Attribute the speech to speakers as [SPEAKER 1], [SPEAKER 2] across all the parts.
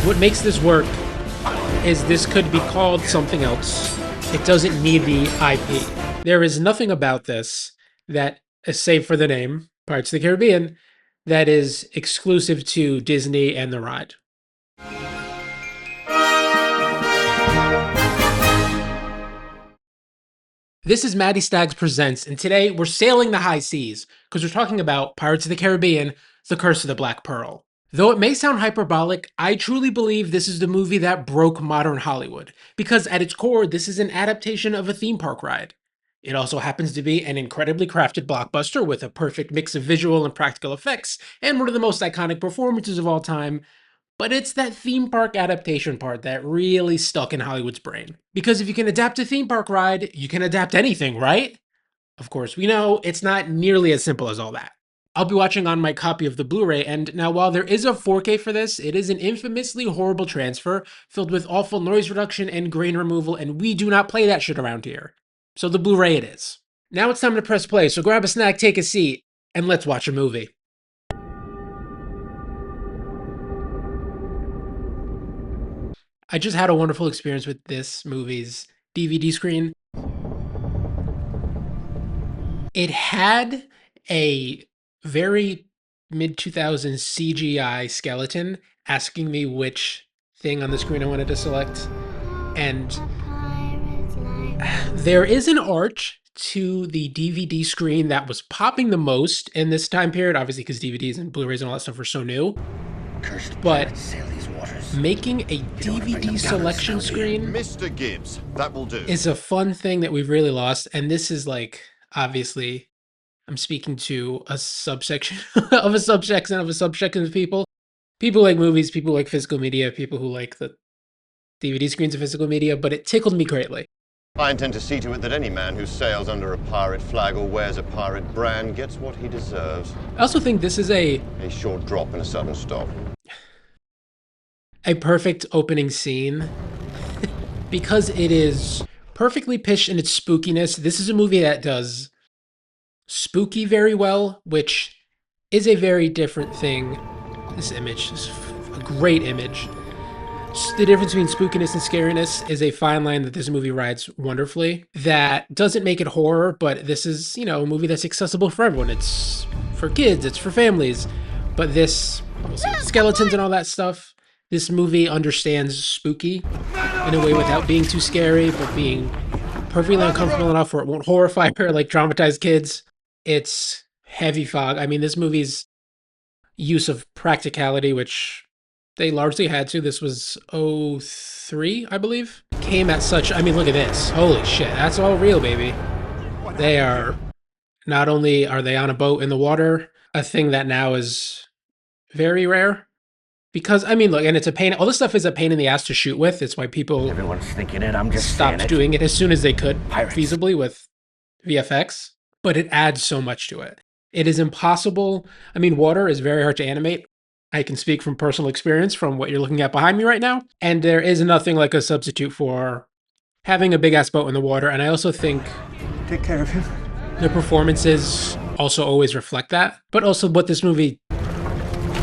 [SPEAKER 1] What makes this work is this could be called something else. It doesn't need the IP. There is nothing about this that, save for the name, Pirates of the Caribbean, that is exclusive to Disney and the ride. This is Maddie Staggs Presents, and today we're sailing the high seas because we're talking about Pirates of the Caribbean, The Curse of the Black Pearl. Though it may sound hyperbolic, I truly believe this is the movie that broke modern Hollywood, because at its core, this is an adaptation of a theme park ride. It also happens to be an incredibly crafted blockbuster with a perfect mix of visual and practical effects, and one of the most iconic performances of all time, but it's that theme park adaptation part that really stuck in Hollywood's brain. Because if you can adapt a theme park ride, you can adapt anything, right? Of course, we know it's not nearly as simple as all that. I'll be watching on my copy of the Blu-ray, and now while there is a 4K for this, it is an infamously horrible transfer filled with awful noise reduction and grain removal, and we do not play that shit around here. So the Blu-ray it is. Now it's time to press play, so grab a snack, take a seat, and let's watch a movie. I just had a wonderful experience with this movie's DVD screen. It had a very mid-2000s CGI skeleton asking me which thing on the screen I wanted to select. And there is an arch to the DVD screen that was popping the most in this time period, obviously because DVDs and Blu-rays and all that stuff were so new. But making a DVD selection screen
[SPEAKER 2] Mr. Gibbs, that will do.
[SPEAKER 1] Is a fun thing that we've really lost. And this is like, obviously, I'm speaking to a subsection of a subsection of a subsection of people. People like movies, people like physical media, people who like the DVD screens of physical media, but it tickled me greatly.
[SPEAKER 2] I intend to see to it that any man who sails under a pirate flag or wears a pirate brand gets what he deserves.
[SPEAKER 1] I also think this is a
[SPEAKER 2] short drop and a sudden stop.
[SPEAKER 1] A perfect opening scene because it is perfectly pitched in its spookiness. This is a movie that does spooky very well, which is a very different thing. This image is a great image. The difference between spookiness and scariness is a fine line that this movie rides wonderfully. That doesn't make it horror, but this is, you know, a movie that's accessible for everyone. It's for kids, it's for families. But this, skeletons and all that stuff, this movie understands spooky in a way without being too scary, but being perfectly uncomfortable enough where it won't horrify or like traumatize kids. It's heavy fog. I mean, this movie's use of practicality, which they largely had to. This was 2003, I believe. Came at such, I mean, look at this. Holy shit, that's all real, baby. They are, not only are they on a boat in the water, a thing that now is very rare. Because, I mean, look, and it's a pain, all this stuff is a pain in the ass to shoot with. It's why people
[SPEAKER 3] Everyone's thinking it, I'm just
[SPEAKER 1] stopped doing it as soon as they could,
[SPEAKER 3] Pirates.
[SPEAKER 1] feasibly with VFX. But it adds so much to it. It is impossible. I mean, water is very hard to animate. I can speak from personal experience from what you're looking at behind me right now. And there is nothing like a substitute for having a big ass boat in the water. And I also think
[SPEAKER 3] Take care of him.
[SPEAKER 1] the performances also always reflect that. But also what this movie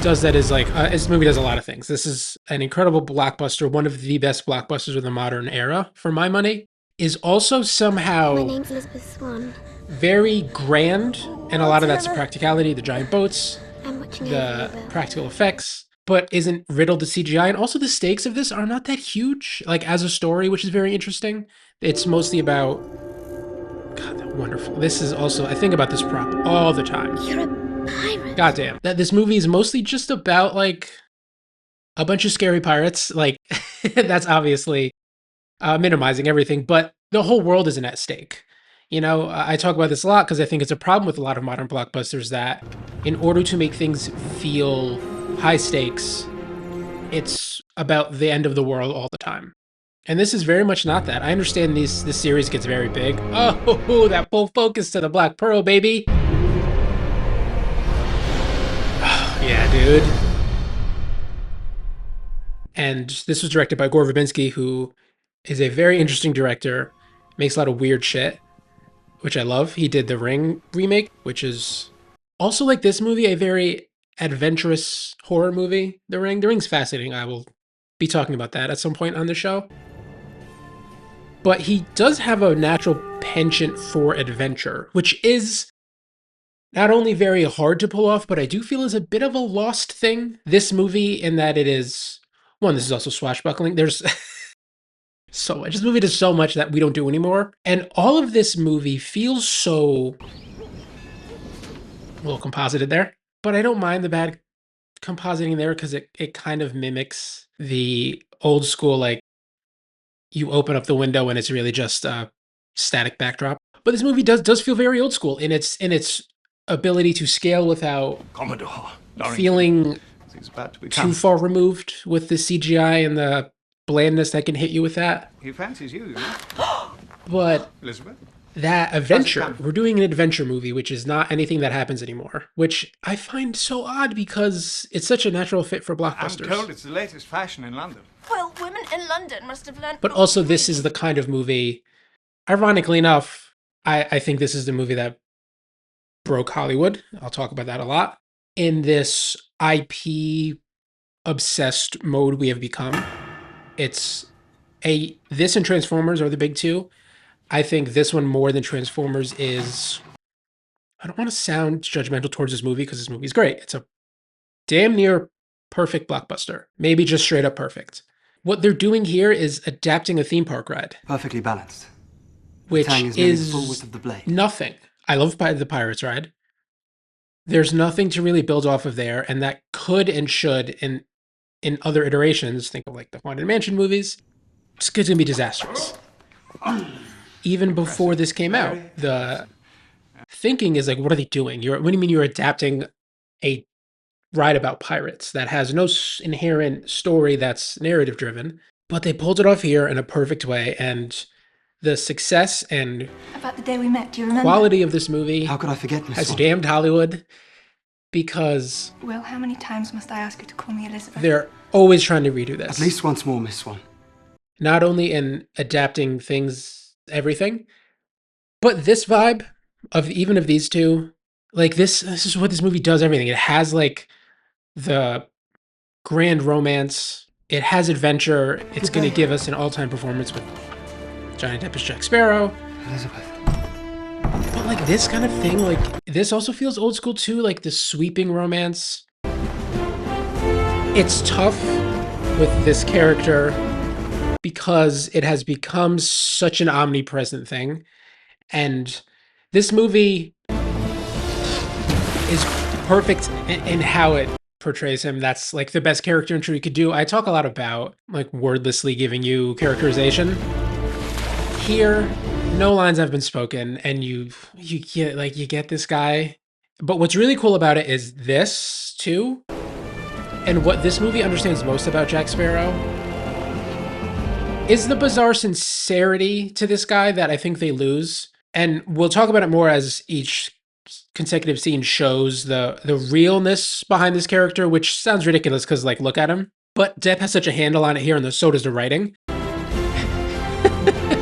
[SPEAKER 1] does that is like, this movie does a lot of things. This is an incredible blockbuster, one of the best blockbusters of the modern era, for my money, is also somehow
[SPEAKER 4] My name's Elizabeth Swan.
[SPEAKER 1] very grand. And a lot of that's practicality, the giant boats,
[SPEAKER 4] I'm watching
[SPEAKER 1] the
[SPEAKER 4] over you, Will.
[SPEAKER 1] practical effects, but isn't riddled to CGI. And also the stakes of this are not that huge, like as a story, which is very interesting. It's mostly about, God, they're wonderful. This is also, I think about this prop all the time.
[SPEAKER 4] You're a pirate.
[SPEAKER 1] Goddamn. That this movie is mostly just about like a bunch of scary pirates. Like that's obviously minimizing everything, but the whole world isn't at stake. You know, I talk about this a lot because I think it's a problem with a lot of modern blockbusters that in order to make things feel high stakes, it's about the end of the world all the time. And this is very much not that. I understand this series gets very big. Oh, that full focus to the Black Pearl, baby. Yeah, dude. And this was directed by Gore Verbinski, who is a very interesting director, makes a lot of weird shit, which I love. He did the Ring remake, which is also, like this movie, a very adventurous horror movie. The Ring. The Ring's fascinating. I will be talking about that at some point on the show. But he does have a natural penchant for adventure, which is not only very hard to pull off, but I do feel is a bit of a lost thing. This movie, in that it is one, this is also swashbuckling. There's so much. This movie does so much that we don't do anymore. And all of this movie feels so well composited there. But I don't mind the bad compositing there because it kind of mimics the old school, like you open up the window and it's really just a static backdrop. But this movie does feel very old school in its ability to scale without
[SPEAKER 3] Commodore.
[SPEAKER 1] feeling
[SPEAKER 3] He's about to
[SPEAKER 1] too
[SPEAKER 3] become.
[SPEAKER 1] far removed with the CGI and the blandness that can hit you with that.
[SPEAKER 3] He fancies you know.
[SPEAKER 1] But
[SPEAKER 3] Elizabeth?
[SPEAKER 1] that adventure,
[SPEAKER 3] come?
[SPEAKER 1] we're doing an adventure movie, which is not anything that happens anymore, which I find so odd because it's such a natural fit for
[SPEAKER 3] I'm
[SPEAKER 1] blockbusters.
[SPEAKER 3] told it's the latest fashion in London.
[SPEAKER 5] Well, women in London must have learned.
[SPEAKER 1] But also, this is the kind of movie, ironically enough, I think this is the movie that broke Hollywood. I'll talk about that a lot. In this IP obsessed mode we have become, this and Transformers are the big two. I think this one more than Transformers is, I don't want to sound judgmental towards this movie because this movie is great. It's a damn near perfect blockbuster. Maybe just straight up perfect. What they're doing here is adapting a theme park ride,
[SPEAKER 6] Perfectly balanced.
[SPEAKER 1] which
[SPEAKER 6] Tang is nearly the
[SPEAKER 1] is
[SPEAKER 6] full width of the blade.
[SPEAKER 1] nothing. I love the Pirates ride. There's nothing to really build off of there, and that could and should in other iterations, think of like the Haunted Mansion movies, it's going to be disastrous. Even before this came out, the thinking is like, what are they doing? What do you mean you're adapting a ride about pirates that has no inherent story that's narrative driven? But they pulled it off here in a perfect way, and the success and
[SPEAKER 5] About the day we met, do you remember?
[SPEAKER 1] quality of this movie
[SPEAKER 6] How could I forget, Miss
[SPEAKER 1] has
[SPEAKER 6] Swan?
[SPEAKER 1] damned Hollywood because
[SPEAKER 5] Will, how many times must I ask you to call me Elizabeth?
[SPEAKER 1] they're always trying to redo this.
[SPEAKER 6] At least once more, Miss Swan.
[SPEAKER 1] Not only in adapting things, everything, but this vibe of even of these two, like this is what this movie does everything. It has like the grand romance, it has adventure, it's going to give us an all-time performance with Johnny Depp as Jack Sparrow.
[SPEAKER 6] Elizabeth.
[SPEAKER 1] But like this kind of thing, like this also feels old school too, like the sweeping romance. It's tough with this character because it has become such an omnipresent thing. And this movie is perfect in how it portrays him. That's like the best character intro you could do. I talk a lot about like wordlessly giving you characterization. Here, no lines have been spoken, and you get this guy. But what's really cool about it is this too, and what this movie understands most about Jack Sparrow is the bizarre sincerity to this guy that I think they lose. And we'll talk about it more as each consecutive scene shows the realness behind this character, which sounds ridiculous because like look at him. But Depp has such a handle on it here, and so does the writing.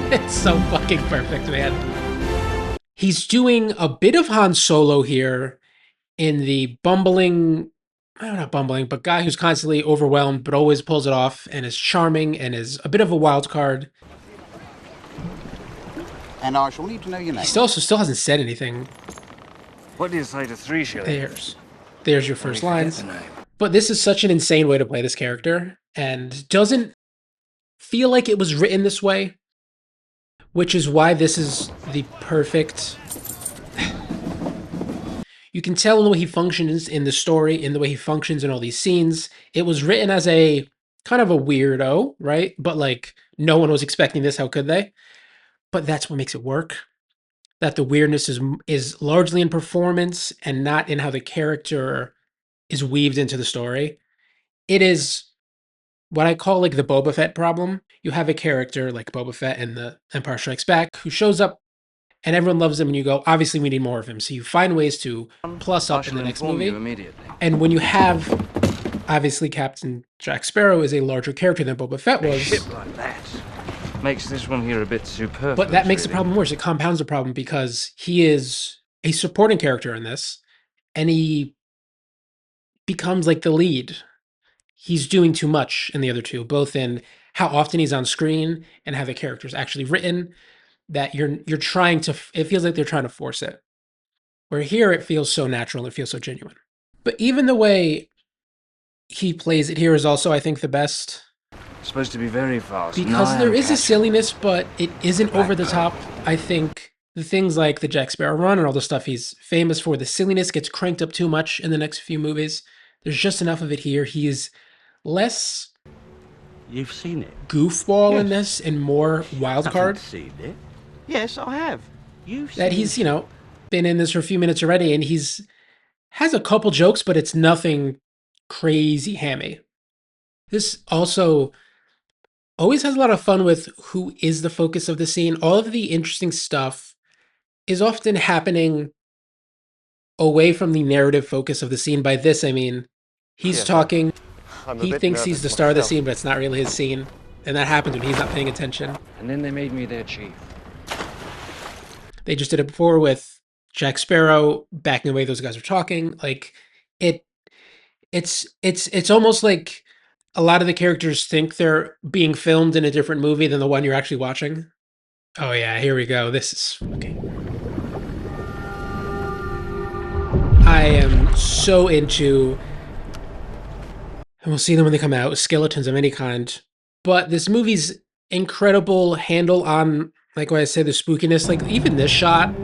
[SPEAKER 1] It's so fucking perfect, man. He's doing a bit of Han Solo here in the bumbling, not bumbling, but guy who's constantly overwhelmed but always pulls it off and is charming and is a bit of a wild card.
[SPEAKER 7] And I shall need to know your name.
[SPEAKER 1] He still hasn't said anything.
[SPEAKER 3] What do you say to 3 shillings?
[SPEAKER 1] There's your first lines. But this is such an insane way to play this character and doesn't feel like it was written this way, which is why this is the perfect. You can tell in the way he functions in the story, in the way he functions in all these scenes. It was written as a kind of a weirdo, right? But like no one was expecting this. How could they? But that's what makes it work. That the weirdness is largely in performance and not in how the character is weaved into the story. It is what I call like the Boba Fett problem. You have a character like Boba Fett in The Empire Strikes Back who shows up and everyone loves him and you go, obviously we need more of him. So you find ways to plus up in the next movie. And when you have, obviously Captain Jack Sparrow is a larger character than Boba Fett was.
[SPEAKER 8] Shit like that makes this one here a bit superfluous.
[SPEAKER 1] But that makes the
[SPEAKER 8] really.
[SPEAKER 1] problem worse. It compounds the problem because he is a supporting character in this and he becomes like the lead. he's doing too much in the other two, both in how often he's on screen and how the character's actually written, that you're trying to, it feels like they're trying to force it. Where here it feels so natural, it feels so genuine. But even the way he plays it here is also, I think, the best.
[SPEAKER 8] It's supposed to be very fast.
[SPEAKER 1] Because there is a silliness, but it isn't over the top. I think the things like the Jack Sparrow run and all the stuff he's famous for, the silliness gets cranked up too much in the next few movies. There's just enough of it here. He is less
[SPEAKER 9] You've seen it.
[SPEAKER 1] goofball in this and more wild card.
[SPEAKER 9] Seen it? Yes, I have. You've
[SPEAKER 1] That he's, been in this for a few minutes already, and has a couple jokes, but it's nothing crazy hammy. This also always has a lot of fun with who is the focus of the scene. All of the interesting stuff is often happening away from the narrative focus of the scene. By this, I mean, he's talking, he thinks he's the star of the scene, but it's not really his scene. And that happens when he's not paying attention.
[SPEAKER 8] And then they made me their chief.
[SPEAKER 1] They just did it before with Jack Sparrow backing away those guys are talking. Like, it's almost like a lot of the characters think they're being filmed in a different movie than the one you're actually watching. Oh yeah, here we go. This is okay. I am so into, and we'll see them when they come out, skeletons of any kind. But this movie's incredible handle on, like what I said, the spookiness. Like even this shot,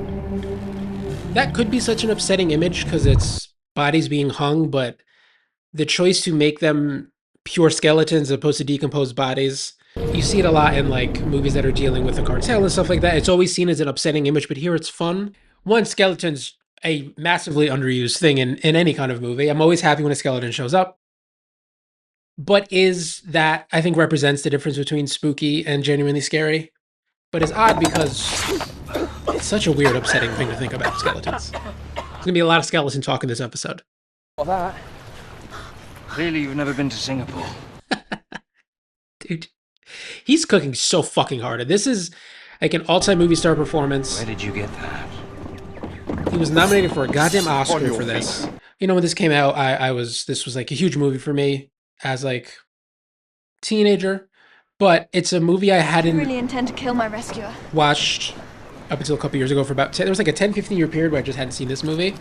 [SPEAKER 1] that could be such an upsetting image because it's bodies being hung, but the choice to make them pure skeletons as opposed to decomposed bodies, you see it a lot in like movies that are dealing with a cartel and stuff like that. It's always seen as an upsetting image, but here it's fun. One, skeleton's a massively underused thing in any kind of movie. I'm always happy when a skeleton shows up. But is that, I think, represents the difference between spooky and genuinely scary. But it's odd because it's such a weird, upsetting thing to think about skeletons. There's going to be a lot of skeleton talk in this episode.
[SPEAKER 8] Well, that. Clearly you've never been to Singapore.
[SPEAKER 1] Dude, he's cooking so fucking hard. This is like an all-time movie star performance.
[SPEAKER 8] Where did you get that?
[SPEAKER 1] He was nominated for a goddamn Oscar for this. You know, when this came out, this was like a huge movie for me as like teenager. But it's a movie I hadn't
[SPEAKER 5] really intend to kill my rescuer.
[SPEAKER 1] Watched up until a couple years ago for about 10. There was like a 10-15 year period where I just hadn't seen this movie.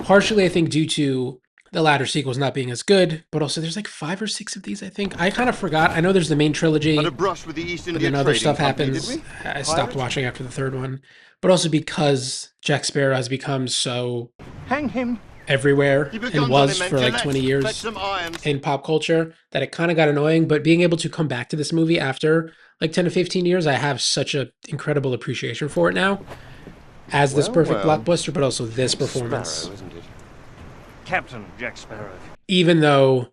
[SPEAKER 1] Partially, I think, due to the latter sequels not being as good, but also there's like 5 or 6 of these, I think. I kind of forgot. I know there's the main trilogy.
[SPEAKER 2] Had a brush with the East India
[SPEAKER 1] and then other
[SPEAKER 2] Trading
[SPEAKER 1] stuff
[SPEAKER 2] Company,
[SPEAKER 1] happens.
[SPEAKER 2] did we?
[SPEAKER 1] I stopped watching after the third one. But also because Jack Sparrow has become so
[SPEAKER 9] Hang him.
[SPEAKER 1] everywhere
[SPEAKER 2] Keep your
[SPEAKER 1] and
[SPEAKER 2] guns
[SPEAKER 1] was
[SPEAKER 2] on him,
[SPEAKER 1] for
[SPEAKER 2] men,
[SPEAKER 1] like
[SPEAKER 2] Gillette.
[SPEAKER 1] 20
[SPEAKER 2] Fetch
[SPEAKER 1] years
[SPEAKER 2] some irons.
[SPEAKER 1] in pop culture that it kind of got annoying. But being able to come back to this movie after like 10 to 15 years, I have such an incredible appreciation for it now. As this perfect
[SPEAKER 2] well.
[SPEAKER 1] blockbuster, but also this performance.
[SPEAKER 2] Sparrow, isn't it?
[SPEAKER 8] Captain Jack Sparrow.
[SPEAKER 1] Even though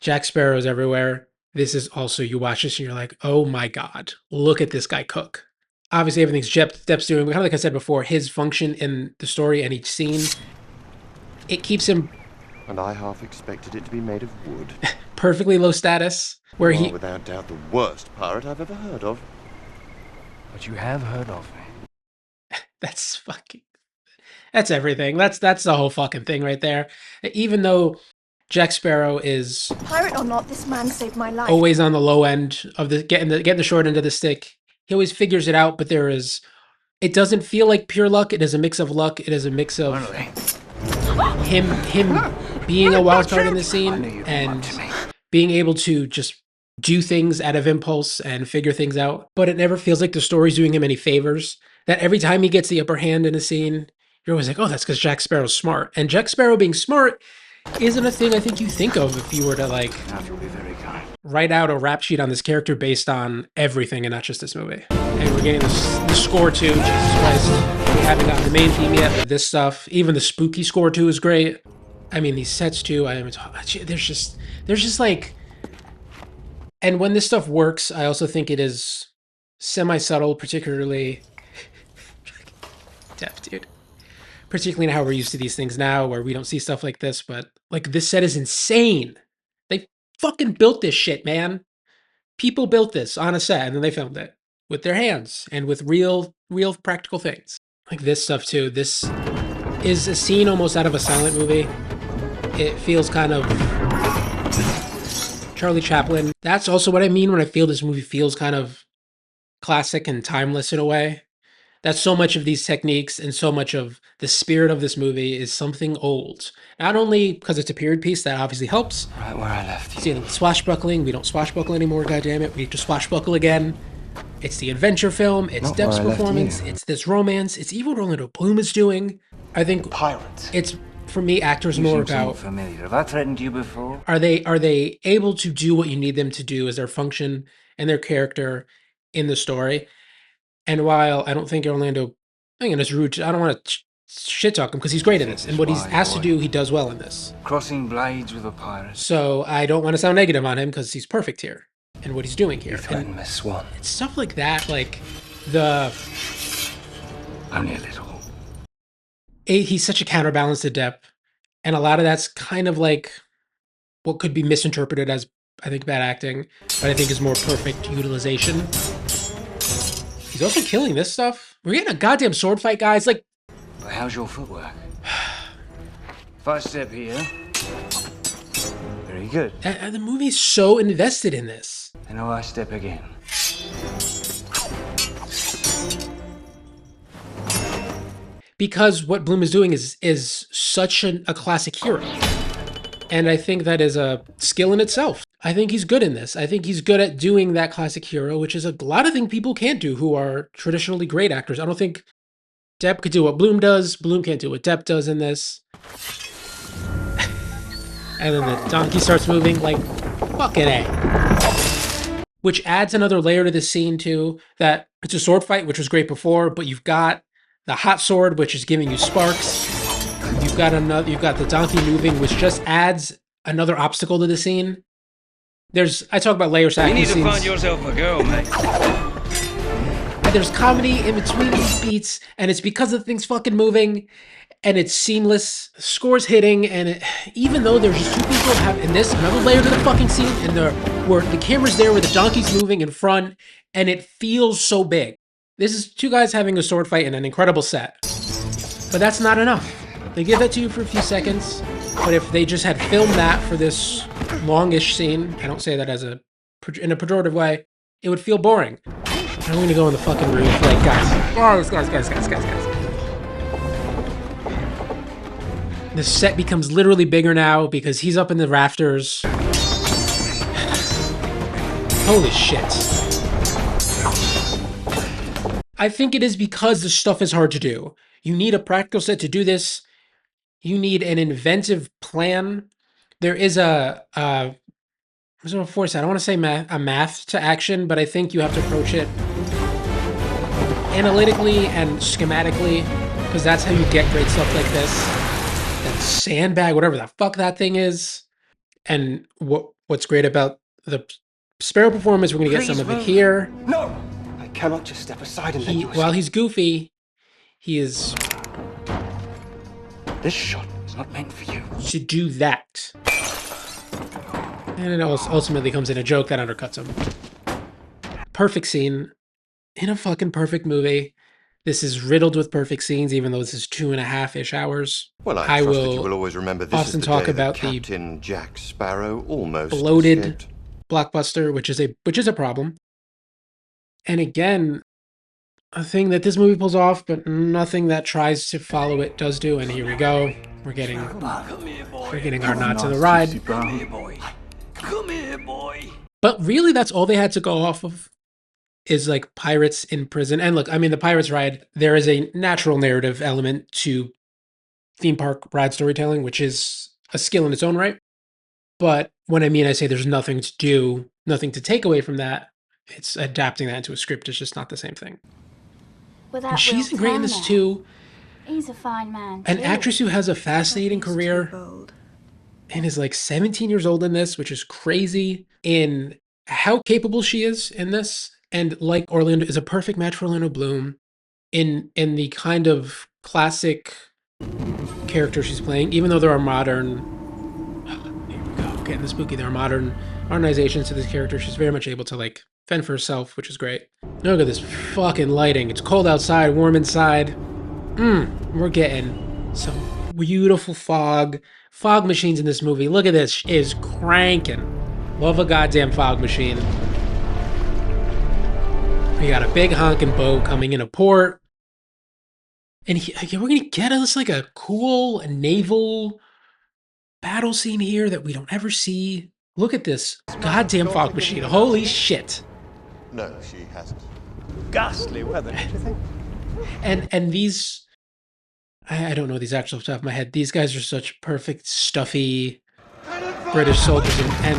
[SPEAKER 1] Jack Sparrow's everywhere, this is also, you watch this and you're like, oh my God, look at this guy cook. Obviously, everything's Depp's doing, but kind of like I said before, his function in the story and each scene, it keeps him
[SPEAKER 2] And I half expected it to be made of wood.
[SPEAKER 1] perfectly low status, where
[SPEAKER 2] You are
[SPEAKER 1] he,
[SPEAKER 2] without doubt the worst pirate I've ever heard of.
[SPEAKER 8] But you have heard of me.
[SPEAKER 1] that's everything. That's the whole fucking thing right there. Even though Jack Sparrow is
[SPEAKER 5] Pirate or not, this man saved my life.
[SPEAKER 1] always on the low end of the getting the short end of the stick, he always figures it out, but it doesn't feel like pure luck. It is a mix of luck. It is a mix of him being a wild card in the scene and being able to just do things out of impulse and figure things out. But it never feels like the story's doing him any favors. That every time he gets the upper hand in a scene, you're always like, oh, that's because Jack Sparrow's smart. And Jack Sparrow being smart isn't a thing I think you think of if you were to like write out a rap sheet on this character based on everything and not just this movie. And we're getting the score too. Jesus Christ. We haven't gotten the main theme yet, but this stuff, even the spooky score too is great. I mean, these sets too, there's just like, and when this stuff works, I also think it is semi-subtle, particularly Depp, dude. Particularly in how we're used to these things now, where we don't see stuff like this, but like this set is insane. They fucking built this shit, man. People built this on a set and then they filmed it with their hands and with real practical things. Like this stuff too. This is a scene almost out of a silent movie. It feels kind of Charlie Chaplin. That's also what I mean when I feel this movie feels kind of classic and timeless in a way. That so much of these techniques and so much of the spirit of this movie is something old. Not only because it's a period piece, that obviously helps.
[SPEAKER 6] Right where I left you.
[SPEAKER 1] See, swashbuckling, we don't swashbuckle anymore, goddammit. We have to swashbuckle again. It's the adventure film, it's Depp's performance, it's this romance, it's even what Orlando Bloom is doing. I think
[SPEAKER 6] Pirates.
[SPEAKER 1] it's, for me, actors
[SPEAKER 8] You
[SPEAKER 1] more
[SPEAKER 8] seem somewhat
[SPEAKER 1] about,
[SPEAKER 8] familiar. Have I threatened you before?
[SPEAKER 1] are they able to do what you need them to do as their function and their character in the story? And while I don't think Orlando, I think it's rude, I don't want to shit talk him because he's great in this. And what he's asked to do, he does well in this.
[SPEAKER 8] Crossing blades with a pirate.
[SPEAKER 1] So I don't want to sound negative on him because he's perfect here and what he's doing here.
[SPEAKER 6] You threatened Miss Swan.
[SPEAKER 1] It's stuff like that, like the...
[SPEAKER 8] Only a little.
[SPEAKER 1] He's such a counterbalance to Depp. And a lot of that's kind of like what could be misinterpreted as, I think, bad acting, but I think is more perfect utilization. He's also killing this stuff. We're getting a goddamn sword fight, guys. Like,
[SPEAKER 8] But how's your footwork? If I step here... Very good.
[SPEAKER 1] the movie's so invested in this.
[SPEAKER 8] And now I step again.
[SPEAKER 1] Because what Bloom is doing is such a classic hero. And I think that is a skill in itself. I think he's good in this. I think he's good at doing that classic hero, which is a lot of things people can't do who are traditionally great actors. I don't think Depp could do what Bloom does. Bloom can't do what Depp does in this. And then the donkey starts moving like fucking A. Which adds another layer to this scene too, that it's a sword fight, which was great before, but you've got the hot sword, which is giving you sparks. You've got the donkey moving, which just adds another obstacle to the scene. I talk about layer stacking
[SPEAKER 8] You need
[SPEAKER 1] scenes.
[SPEAKER 8] to find yourself a girl, mate.
[SPEAKER 1] And there's comedy in between these beats, and it's because of things fucking moving, and it's seamless. The score's hitting, and even though there's just two people in this, another layer to the fucking scene, and where the camera's there, where the donkey's moving in front, and it feels so big. This is two guys having a sword fight in an incredible set. But that's not enough. They give that to you for a few seconds, but if they just had filmed that for this longish scene, I don't say that in a pejorative way, it would feel boring. I'm gonna go on the fucking roof, like, guys. The set becomes literally bigger now because he's up in the rafters. Holy shit. I think it is because the stuff is hard to do. You need a practical set to do this. You need an inventive plan. There is I don't want to say a math to action, but I think you have to approach it analytically and schematically, because that's how you get great stuff like this. That sandbag, whatever the fuck that thing is. And what's great about the Sparrow performance, we're going to get some of it here.
[SPEAKER 6] No! I cannot just step aside and let you...
[SPEAKER 1] While he's goofy, he is...
[SPEAKER 6] This shot is not meant for you.
[SPEAKER 1] To do that. And it ultimately comes in a joke that undercuts him. Perfect scene in a fucking perfect movie. This is riddled with perfect scenes, even though this is 2.5-ish hours.
[SPEAKER 2] Well, I trust that you will always remember this
[SPEAKER 1] often
[SPEAKER 2] is the
[SPEAKER 1] talk
[SPEAKER 2] day
[SPEAKER 1] about
[SPEAKER 2] that Captain Jack Sparrow almost
[SPEAKER 1] bloated
[SPEAKER 2] escaped.
[SPEAKER 1] blockbuster, which is a problem. And again, a thing that this movie pulls off, but nothing that tries to follow it does do. And here we go. We're getting our nod to the ride.
[SPEAKER 3] Come here, boy.
[SPEAKER 1] But really, that's all they had to go off of, is like pirates in prison. And look, I mean, the Pirates ride, there is a natural narrative element to theme park ride storytelling, which is a skill in its own right. But when I say there's nothing to do, nothing to take away from that, it's adapting that into a script is just not the same thing. And she's great in this too.
[SPEAKER 4] He's a fine man.
[SPEAKER 1] An actress who has a fascinating career and is like 17 years old in this, which is crazy in how capable she is in this. And like Orlando, is a perfect match for Orlando Bloom in the kind of classic character she's playing, even though there are modern, here we go, getting the spooky, there are modern modernizations to this character. She's very much able to like fend for herself, which is great. Look at this fucking lighting. It's cold outside, warm inside. We're getting some beautiful fog machines in this movie. Look at this, is cranking. Love a goddamn fog machine. We got a big honking boat coming in a port. And we're going to get us like a cool naval battle scene here that we don't ever see. Look at this goddamn fog machine. Holy shit.
[SPEAKER 2] No, she hasn't.
[SPEAKER 9] Ghastly weather, don't you think?
[SPEAKER 1] And these, I don't know these actually off the top of my head. These guys are such perfect, stuffy British soldiers. And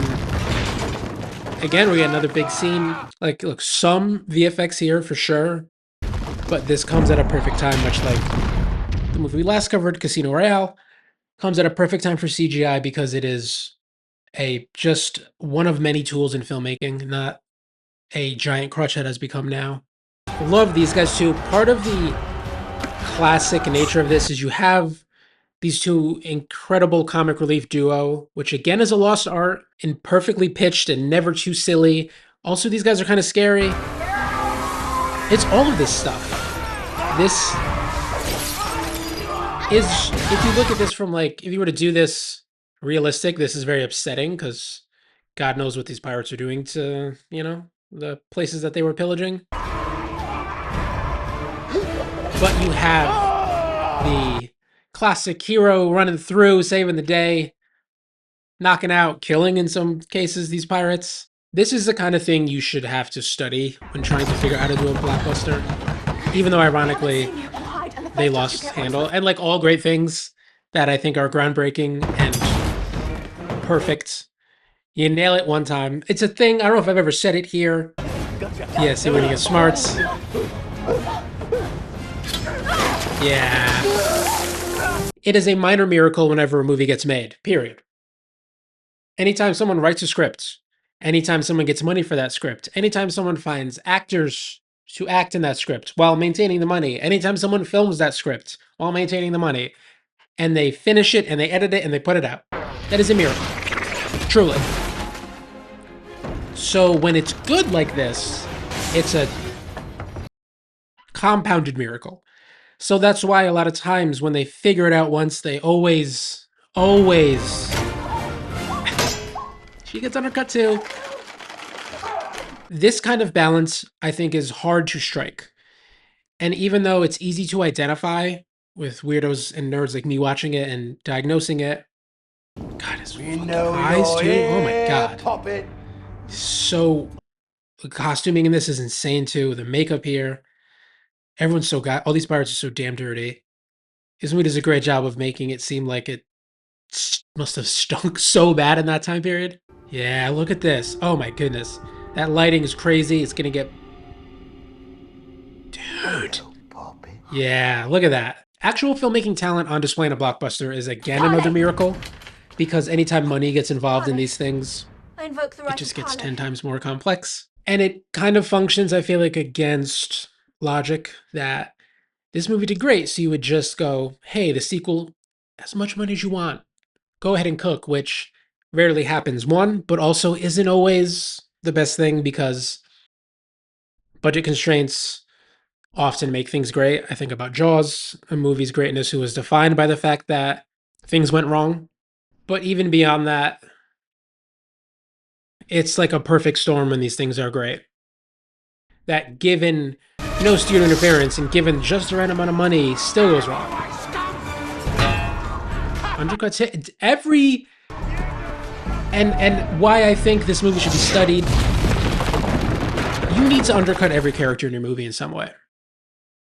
[SPEAKER 1] again, we get another big scene. Like, look, some VFX here for sure. But this comes at a perfect time, much like the movie we last covered, Casino Royale. Comes at a perfect time for CGI because it is just one of many tools in filmmaking, not a giant crutch that has become now. Love these guys too. Part of the classic nature of this is you have these two incredible comic relief duo, which again is a lost art and perfectly pitched and never too silly. Also, these guys are kind of scary. It's all of this stuff. This is, if you look at this from like, if you were to do this realistic, this is very upsetting because God knows what these pirates are doing to, you know, the places that they were pillaging. But you have the classic hero running through, saving the day, knocking out, killing in some cases these pirates. This is the kind of thing you should have to study when trying to figure out how to do a blockbuster. Even though ironically, they lost handle. And like all great things that I think are groundbreaking and perfect, you nail it one time. It's a thing, I don't know if I've ever said it here. Yeah, see when you get smarts. Yeah. It is a minor miracle whenever a movie gets made, period. Anytime someone writes a script, anytime someone gets money for that script, anytime someone finds actors to act in that script while maintaining the money, anytime someone films that script while maintaining the money, and they finish it and they edit it and they put it out, that is a miracle. Truly. So when it's good like this, it's a compounded miracle. So that's why a lot of times when they figure it out once, they always she gets undercut too. This kind of balance, I think, is hard to strike. And even though it's easy to identify with weirdos and nerds like me watching it and diagnosing it, God, his fucking eyes too. Oh my God.
[SPEAKER 3] Pop it.
[SPEAKER 1] So the costuming in this is insane too. The makeup here. Everyone's so all these pirates are so damn dirty. This movie does a great job of making it seem like it must have stunk so bad in that time period. Yeah, look at this. Oh my goodness. That lighting is crazy. It's gonna get... Dude. Yeah, look at that. Actual filmmaking talent on display in a blockbuster is again another miracle. Because anytime money gets involved in these things, it just gets 10 times more complex. And it kind of functions, I feel like, against logic that this movie did great, so you would just go, hey, the sequel, as much money as you want, go ahead and cook, which rarely happens, one, but also isn't always the best thing because budget constraints often make things great. I think about Jaws, a movie's greatness who was defined by the fact that things went wrong. But even beyond that, it's like a perfect storm when these things are great. That given no studio interference and given just the right amount of money, still goes wrong. Undercuts hit every... And why I think this movie should be studied, you need to undercut every character in your movie in some way.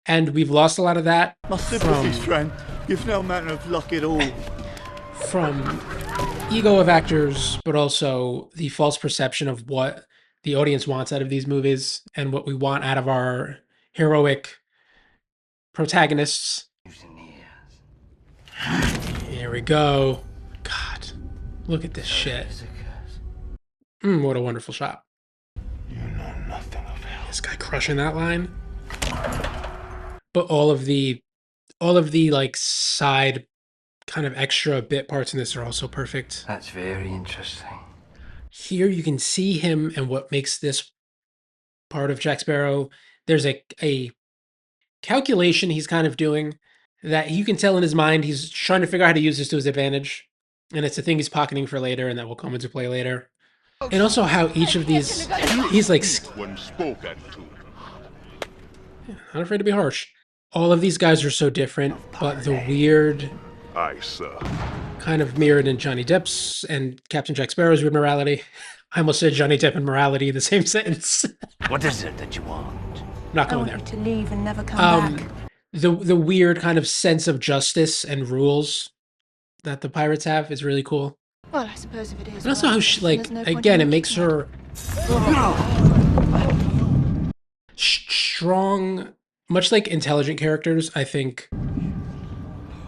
[SPEAKER 1] And we've lost a lot of that.
[SPEAKER 3] My sympathies, friend. You've no manner of luck at all.
[SPEAKER 1] From ego of actors, but also the false perception of what the audience wants out of these movies and what we want out of our heroic protagonists. Here we go. God, look at this shit. What a wonderful shot.
[SPEAKER 3] You know nothing of hell.
[SPEAKER 1] This guy crushing that line. But all of the like side kind of extra bit parts in this are also perfect.
[SPEAKER 8] That's very interesting.
[SPEAKER 1] Here you can see him and what makes this part of Jack Sparrow. There's a calculation he's kind of doing that you can tell in his mind he's trying to figure out how to use this to his advantage. And it's a thing he's pocketing for later and that will come into play later. And also how each of these, he's like,
[SPEAKER 3] When spoken to.
[SPEAKER 1] not afraid to be harsh. All of these guys are so different, but the weird
[SPEAKER 3] Aye, sir.
[SPEAKER 1] kind of mirrored in Johnny Depp's and Captain Jack Sparrow's weird morality. I almost said Johnny Depp and morality in the same sentence.
[SPEAKER 8] What is it that you want?
[SPEAKER 1] Not
[SPEAKER 5] I
[SPEAKER 1] going
[SPEAKER 5] want
[SPEAKER 1] there.
[SPEAKER 5] you to leave and never come back.
[SPEAKER 1] The weird kind of sense of justice and rules that the pirates have is really cool.
[SPEAKER 5] Well, I suppose if it is.
[SPEAKER 1] And also how she,
[SPEAKER 5] right,
[SPEAKER 1] like,
[SPEAKER 5] there's no point
[SPEAKER 1] again,
[SPEAKER 5] in
[SPEAKER 1] it makes
[SPEAKER 5] looking at
[SPEAKER 1] her strong, much like intelligent characters, I think,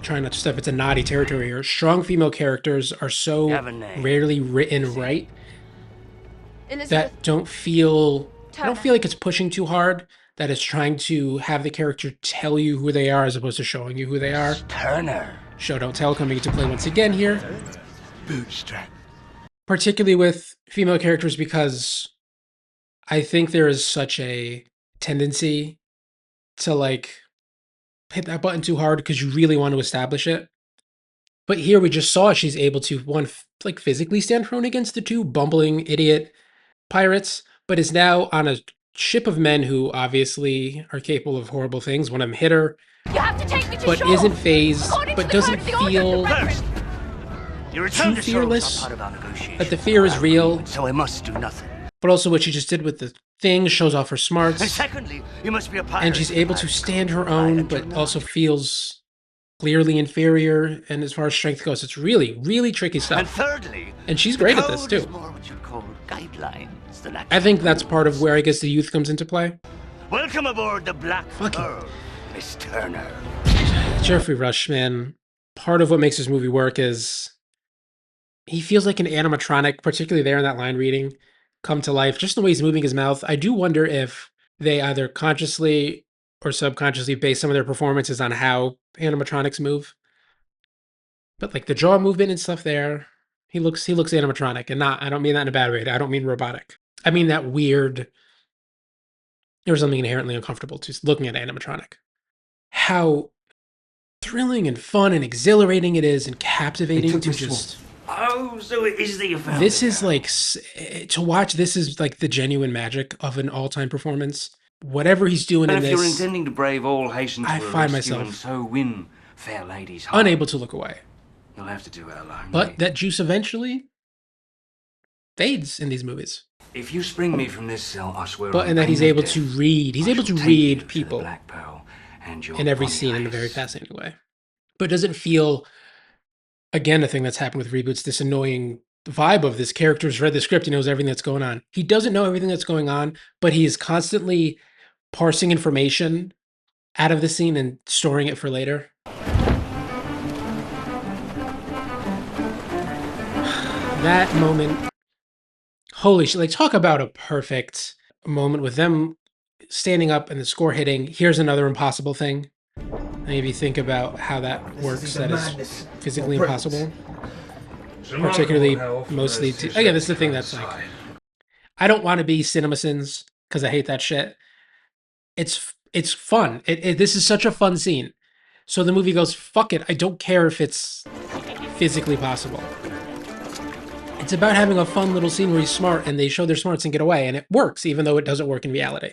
[SPEAKER 1] trying not to step into naughty territory here, strong female characters are so rarely written right
[SPEAKER 5] Elizabeth,
[SPEAKER 1] that don't feel, I don't feel like it's pushing too hard, that it's trying to have the character tell you who they are as opposed to showing you who they are.
[SPEAKER 8] Turner.
[SPEAKER 1] Show don't tell coming into play once again here.
[SPEAKER 3] Bootstrap.
[SPEAKER 1] Particularly with female characters, because I think there is such a tendency to like hit that button too hard because you really want to establish it. But here we just saw she's able to, one, like physically stand prone against the two bumbling idiot pirates, but is now on a ship of men who obviously are capable of horrible things. One of them hit her,
[SPEAKER 5] you have to take me to
[SPEAKER 1] but
[SPEAKER 5] shore.
[SPEAKER 1] isn't phased,
[SPEAKER 5] According to
[SPEAKER 1] but
[SPEAKER 5] the
[SPEAKER 1] doesn't
[SPEAKER 5] code of the Order
[SPEAKER 1] feel
[SPEAKER 5] of the Brethren.
[SPEAKER 8] You return
[SPEAKER 1] too
[SPEAKER 8] to shore was
[SPEAKER 1] fearless.
[SPEAKER 8] not part of our negotiation.
[SPEAKER 1] But the fear is real.
[SPEAKER 8] So I must do nothing.
[SPEAKER 1] But also what she just did with the thing shows off her
[SPEAKER 8] And
[SPEAKER 1] smarts.
[SPEAKER 8] secondly, you must be a pirate.
[SPEAKER 1] And she's able to stand her own, but also feels clearly inferior. And as far as strength goes, it's really, really tricky
[SPEAKER 8] And
[SPEAKER 1] stuff.
[SPEAKER 8] thirdly,
[SPEAKER 1] And she's
[SPEAKER 8] the
[SPEAKER 1] great at this
[SPEAKER 8] code
[SPEAKER 1] too.
[SPEAKER 8] is more what you call guidelines than
[SPEAKER 1] I think that's part of where I guess the youth comes into play.
[SPEAKER 8] Welcome aboard the Black
[SPEAKER 1] Fucking-
[SPEAKER 8] Pearl, Miss Turner.
[SPEAKER 1] Jeffrey Rush, man, part of what makes this movie work is he feels like an animatronic, particularly there in that line reading, come to life. Just the way he's moving his mouth. I do wonder if they either consciously or subconsciously base some of their performances on how animatronics move. But like the jaw movement and stuff there, he looks animatronic, and not, I don't mean that in a bad way. I don't mean robotic. I mean that weird, there's something inherently uncomfortable to looking at animatronic. How thrilling and fun and exhilarating it is and captivating to just...
[SPEAKER 8] Oh, so it is that you found
[SPEAKER 1] This
[SPEAKER 8] it
[SPEAKER 1] is
[SPEAKER 8] now.
[SPEAKER 1] like, to watch, this is like the genuine magic of an all-time performance. Whatever he's doing
[SPEAKER 8] And
[SPEAKER 1] in
[SPEAKER 8] if you're
[SPEAKER 1] this,
[SPEAKER 8] intending to brave all hasten to
[SPEAKER 1] I
[SPEAKER 8] a
[SPEAKER 1] find
[SPEAKER 8] rescue
[SPEAKER 1] myself
[SPEAKER 8] and so win fair ladies' heart,
[SPEAKER 1] unable to look away.
[SPEAKER 8] you'll have to do it alone.
[SPEAKER 1] But
[SPEAKER 8] mate.
[SPEAKER 1] that juice eventually fades in these movies.
[SPEAKER 8] If you spring me from this cell, I swear.
[SPEAKER 1] But
[SPEAKER 8] on
[SPEAKER 1] and that
[SPEAKER 8] pain
[SPEAKER 1] he's
[SPEAKER 8] of
[SPEAKER 1] able
[SPEAKER 8] death,
[SPEAKER 1] to read. He's
[SPEAKER 8] I
[SPEAKER 1] able to
[SPEAKER 8] shall take you
[SPEAKER 1] read
[SPEAKER 8] the
[SPEAKER 1] people
[SPEAKER 8] Black Pearl and your
[SPEAKER 1] in every
[SPEAKER 8] bonny
[SPEAKER 1] scene in a very
[SPEAKER 8] lace.
[SPEAKER 1] fascinating way. But doesn't feel, again, a thing that's happened with reboots, this annoying vibe of this character's read the script, he knows everything that's going on. He doesn't know everything that's going on, but he is constantly parsing information out of the scene and storing it for later. That moment, holy shit, like talk about a perfect moment with them standing up and the score hitting. Here's another impossible thing. Maybe think about how that works, that is physically impossible. Particularly, mostly, again, this is the thing that's like, I don't want to be CinemaSins because I hate that shit. It's fun. This is such a fun scene. So the movie goes, fuck it, I don't care if it's physically possible. It's about having a fun little scene where he's smart and they show their smarts and get away, and it works, even though it doesn't work in reality.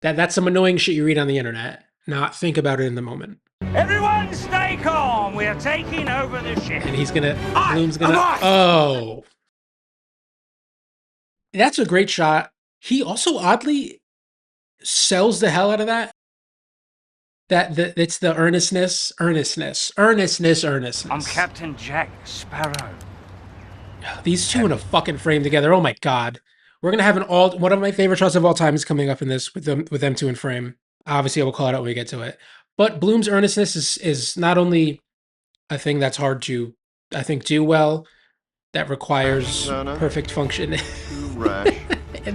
[SPEAKER 1] That's some annoying shit you read on the internet. Not think about it in the moment.
[SPEAKER 9] Everyone stay calm. We are taking over the ship.
[SPEAKER 1] And he's gonna, Bloom's gonna, oh. That's a great shot. He also oddly sells the hell out of that. It's the earnestness.
[SPEAKER 8] I'm Captain Jack Sparrow.
[SPEAKER 1] These two in a fucking frame together. Oh my god. We're gonna have one of my favorite shots of all time is coming up in this with them two in frame. Obviously, I will call it out when we get to it. But Bloom's earnestness is not only a thing that's hard to, I think, do well, that requires perfect function in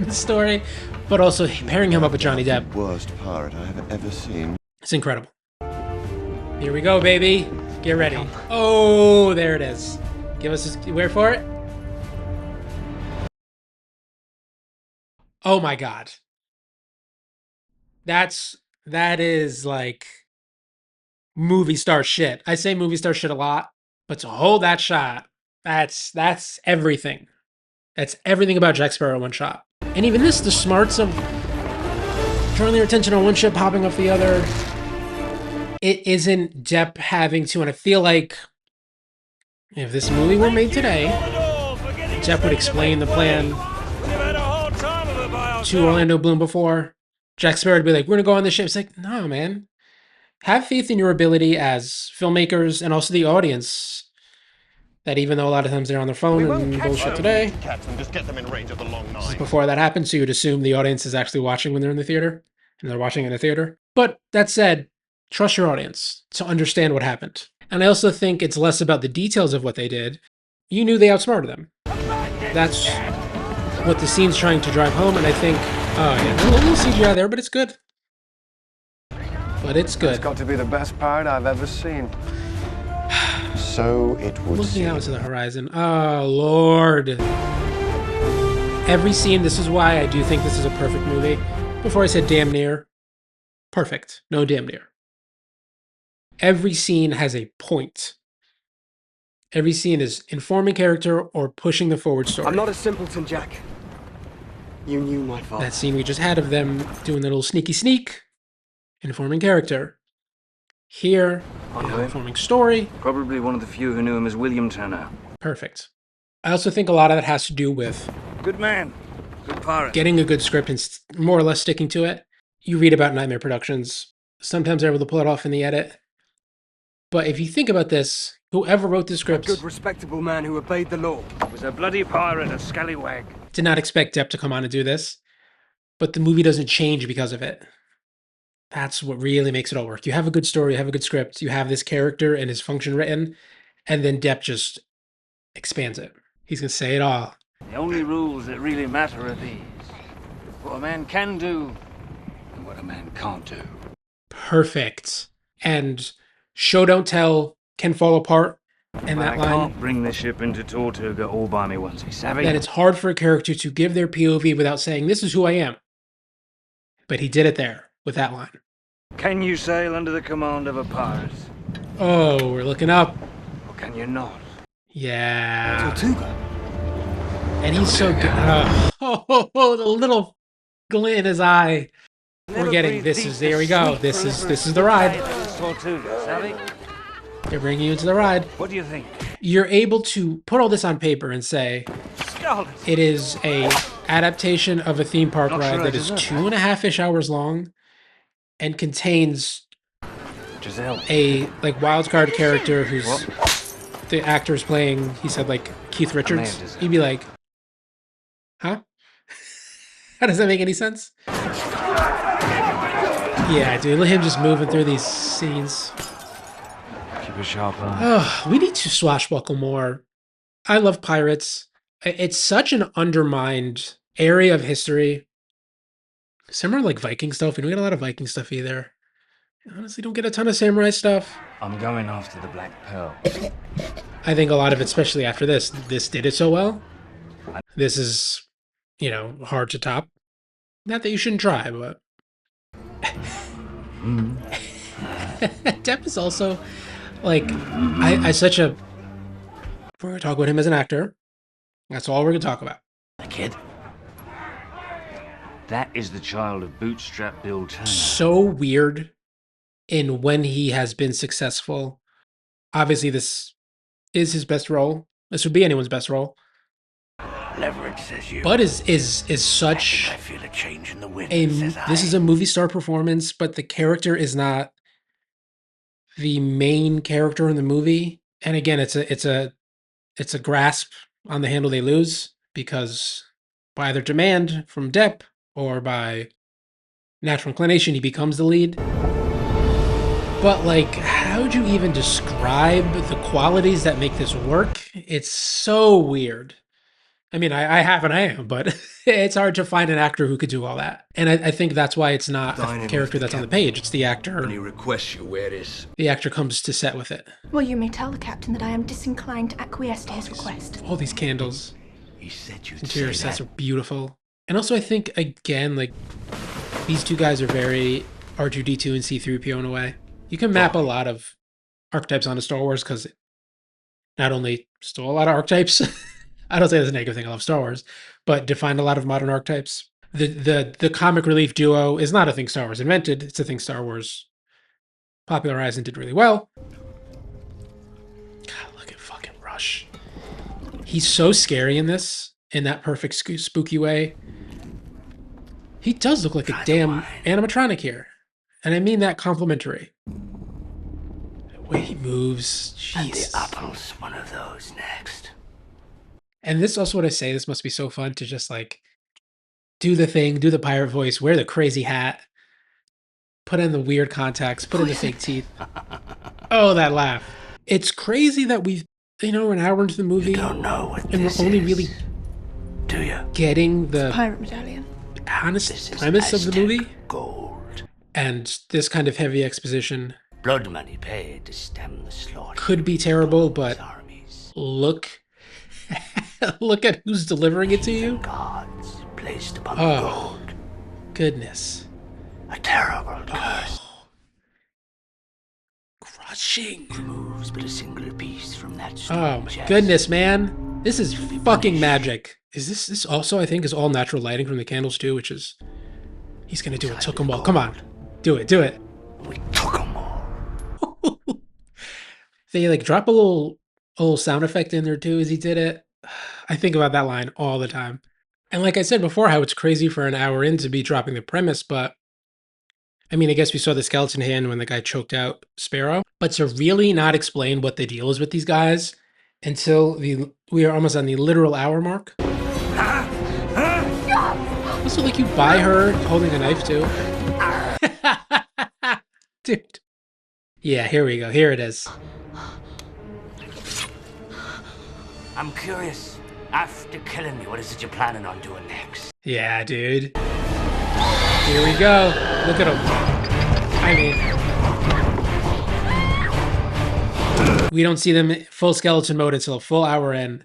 [SPEAKER 1] the story, but also pairing him up with Johnny Depp.
[SPEAKER 2] Worst pirate I have ever seen.
[SPEAKER 1] It's incredible. Here we go, baby. Get ready. Oh, there it is. Give us wait for it. Oh my god. That is like movie star shit. I say movie star shit a lot, but to hold that shot, that's everything. That's everything about Jack Sparrow in one shot. And even this, the smarts of drawing their attention on one ship, hopping off the other. It isn't Depp having to, and I feel like if this movie were made today, Depp would explain the plan to Orlando Bloom before. Jack Sparrow would be like, we're gonna go on this ship. It's like, no, man. Have faith in your ability as filmmakers and also the audience. That even though a lot of times they're on their phone and bullshit today.
[SPEAKER 2] Just get them in range of the long
[SPEAKER 1] This is
[SPEAKER 2] nine.
[SPEAKER 1] before that happened, so you'd assume the audience is actually watching when they're in the theater. And they're watching in a theater. But that said, trust your audience to understand what happened. And I also think it's less about the details of what they did. You knew they outsmarted them. That's what the scene's trying to drive home, and I think, oh yeah, a little CGI there, but it's good. But it's good.
[SPEAKER 10] It's got to be the best pirate I've ever seen.
[SPEAKER 2] So it would
[SPEAKER 1] Looking
[SPEAKER 2] seem.
[SPEAKER 1] out into the horizon. Oh, Lord. Every scene, this is why I do think this is a perfect movie. Before I said damn near. Perfect. No damn near. Every scene has a point. Every scene is informing character or pushing the forward story.
[SPEAKER 6] I'm not a simpleton, Jack. You knew my father.
[SPEAKER 1] That scene we just had of them doing the little sneaky sneak, informing character. Here, informing story.
[SPEAKER 8] Probably one of the few who knew him as William Turner.
[SPEAKER 1] Perfect. I also think a lot of that has to do with
[SPEAKER 9] Good man. Good pirate.
[SPEAKER 1] getting a good script and more or less sticking to it. You read about Nightmare Productions. Sometimes they're able to pull it off in the edit. But if you think about this, whoever wrote the
[SPEAKER 6] A
[SPEAKER 1] script
[SPEAKER 6] good, respectable man who obeyed the law.
[SPEAKER 9] Was a bloody pirate, a scallywag.
[SPEAKER 1] did not expect Depp to come on and do this. But the movie doesn't change because of it. That's what really makes it all work. You have a good story, you have a good script, you have this character and his function written, and then Depp just expands it. He's going to say it all.
[SPEAKER 8] The only rules that really matter are these. What a man can do and what a man can't do.
[SPEAKER 1] Perfect. And show don't tell can fall apart. And
[SPEAKER 8] I
[SPEAKER 1] that line,
[SPEAKER 8] can't bring the ship into Tortuga all by me once, me savvy?
[SPEAKER 1] that it's hard for a character to give their POV without saying, this is who I am. But he did it there with that line.
[SPEAKER 8] Can you sail under the command of a pirate?
[SPEAKER 1] Oh, we're looking up.
[SPEAKER 8] Or can you not?
[SPEAKER 1] Yeah.
[SPEAKER 6] Tortuga.
[SPEAKER 1] And he's so good. The little glint in his eye. We're getting, this is, there we go. This is the ride.
[SPEAKER 8] Tortuga, savvy?
[SPEAKER 1] They're bringing you into the ride.
[SPEAKER 8] What do you think?
[SPEAKER 1] You're able to put all this on paper and say,
[SPEAKER 9] Scarlet.
[SPEAKER 1] it is a adaptation of a theme park
[SPEAKER 8] Not
[SPEAKER 1] ride
[SPEAKER 8] sure I
[SPEAKER 1] that is
[SPEAKER 8] deserve
[SPEAKER 1] 2.5-ish hours long and contains
[SPEAKER 8] Giselle.
[SPEAKER 1] a like wild card character who's the actor's playing, he said like Keith Richards.
[SPEAKER 8] Giselle.
[SPEAKER 1] You'd be like, huh? How does that make any sense? Yeah, dude, let him just moving through these scenes.
[SPEAKER 8] Keep a sharp eye.
[SPEAKER 1] Oh, we need to swashbuckle more. I love pirates. It's such an undermined area of history. Similar like Viking stuff. We don't get a lot of Viking stuff either. Honestly, don't get a ton of samurai stuff.
[SPEAKER 8] I'm going after the Black Pearl.
[SPEAKER 1] I think a lot of it, especially after this did it so well. This is, hard to top. Not that you shouldn't try, but Depp is also like I such a. We're gonna talk about him as an actor. That's all we're gonna talk about.
[SPEAKER 8] The kid? That is the child of Bootstrap Bill Turner.
[SPEAKER 1] So weird in when he has been successful. Obviously, this is his best role. This would be anyone's best role.
[SPEAKER 9] Leverage says you.
[SPEAKER 1] But is such
[SPEAKER 9] I feel a change in the wind.
[SPEAKER 1] this is a movie star performance, but the character is not the main character in the movie. And again, it's a grasp on the handle they lose because by either demand from Depp or by natural inclination, he becomes the lead. But like, how would you even describe the qualities that make this work? It's so weird. I mean, I have and I am, but it's hard to find an actor who could do all that. And I think that's why it's not a character that's on the page. It's the actor.
[SPEAKER 9] He requests you wear this.
[SPEAKER 1] The actor comes to set with it.
[SPEAKER 5] Well, you may tell the captain that I am disinclined to acquiesce to his request.
[SPEAKER 1] All these candles.
[SPEAKER 9] He said you'd
[SPEAKER 1] Interior
[SPEAKER 9] say
[SPEAKER 1] sets
[SPEAKER 9] that.
[SPEAKER 1] are beautiful. And also, I think, again, like, these two guys are very R2-D2 and C-3PO in a way. You can map a lot of archetypes onto Star Wars because not only stole a lot of archetypes, I don't say that's a negative thing. I love Star Wars, but defined a lot of modern archetypes. The comic relief duo is not a thing Star Wars invented. It's a thing Star Wars popularized and did really well. God, look at fucking Rush. He's so scary in this, in that perfect spooky way. He does look like a damn animatronic here. And I mean that complimentary. The way he moves. Jesus.
[SPEAKER 6] And the apple's one of those next.
[SPEAKER 1] And this is also what I say, this must be so fun to just like do the thing, do the pirate voice, wear the crazy hat, put in the weird contacts, put in the fake teeth. Oh, that laugh. It's crazy that we've, we're an hour into the movie.
[SPEAKER 6] You don't know what
[SPEAKER 1] and
[SPEAKER 6] this
[SPEAKER 1] we're only
[SPEAKER 6] is,
[SPEAKER 1] really
[SPEAKER 6] do you?
[SPEAKER 1] getting the
[SPEAKER 5] Pirate medallion.
[SPEAKER 1] honest premise of the movie.
[SPEAKER 6] Gold.
[SPEAKER 1] And this kind of heavy exposition
[SPEAKER 6] Blood money paid to stem the slaughter.
[SPEAKER 1] could be terrible, but
[SPEAKER 6] armies.
[SPEAKER 1] look at who's delivering it to you.
[SPEAKER 6] Gods placed upon the
[SPEAKER 1] Oh,
[SPEAKER 6] gold.
[SPEAKER 1] goodness.
[SPEAKER 6] A terrible curse.
[SPEAKER 1] Crushing.
[SPEAKER 6] Removes but a single piece from that
[SPEAKER 1] Oh
[SPEAKER 6] stone
[SPEAKER 1] my
[SPEAKER 6] chest.
[SPEAKER 1] goodness, man. This is fucking magic. Is this also, I think, is all natural lighting from the candles too, which is, he's gonna do it. Took 'em all. Come on. Do it. Do it.
[SPEAKER 6] We took 'em all.
[SPEAKER 1] They like drop a little sound effect in there too as he did it. I think about that line all the time. And like I said before, how it's crazy for an hour in to be dropping the premise, but I mean, I guess we saw the skeleton hand when the guy choked out Sparrow, but to really not explain what the deal is with these guys until we are almost on the literal hour mark. Also, like, you buy her holding a knife too. Dude. Yeah, here we go. Here it is.
[SPEAKER 6] I'm curious. After killing me, what is it you're planning on doing next?
[SPEAKER 1] Yeah, dude. Here we go. Look at him. I mean, we don't see them full skeleton mode until a full hour in.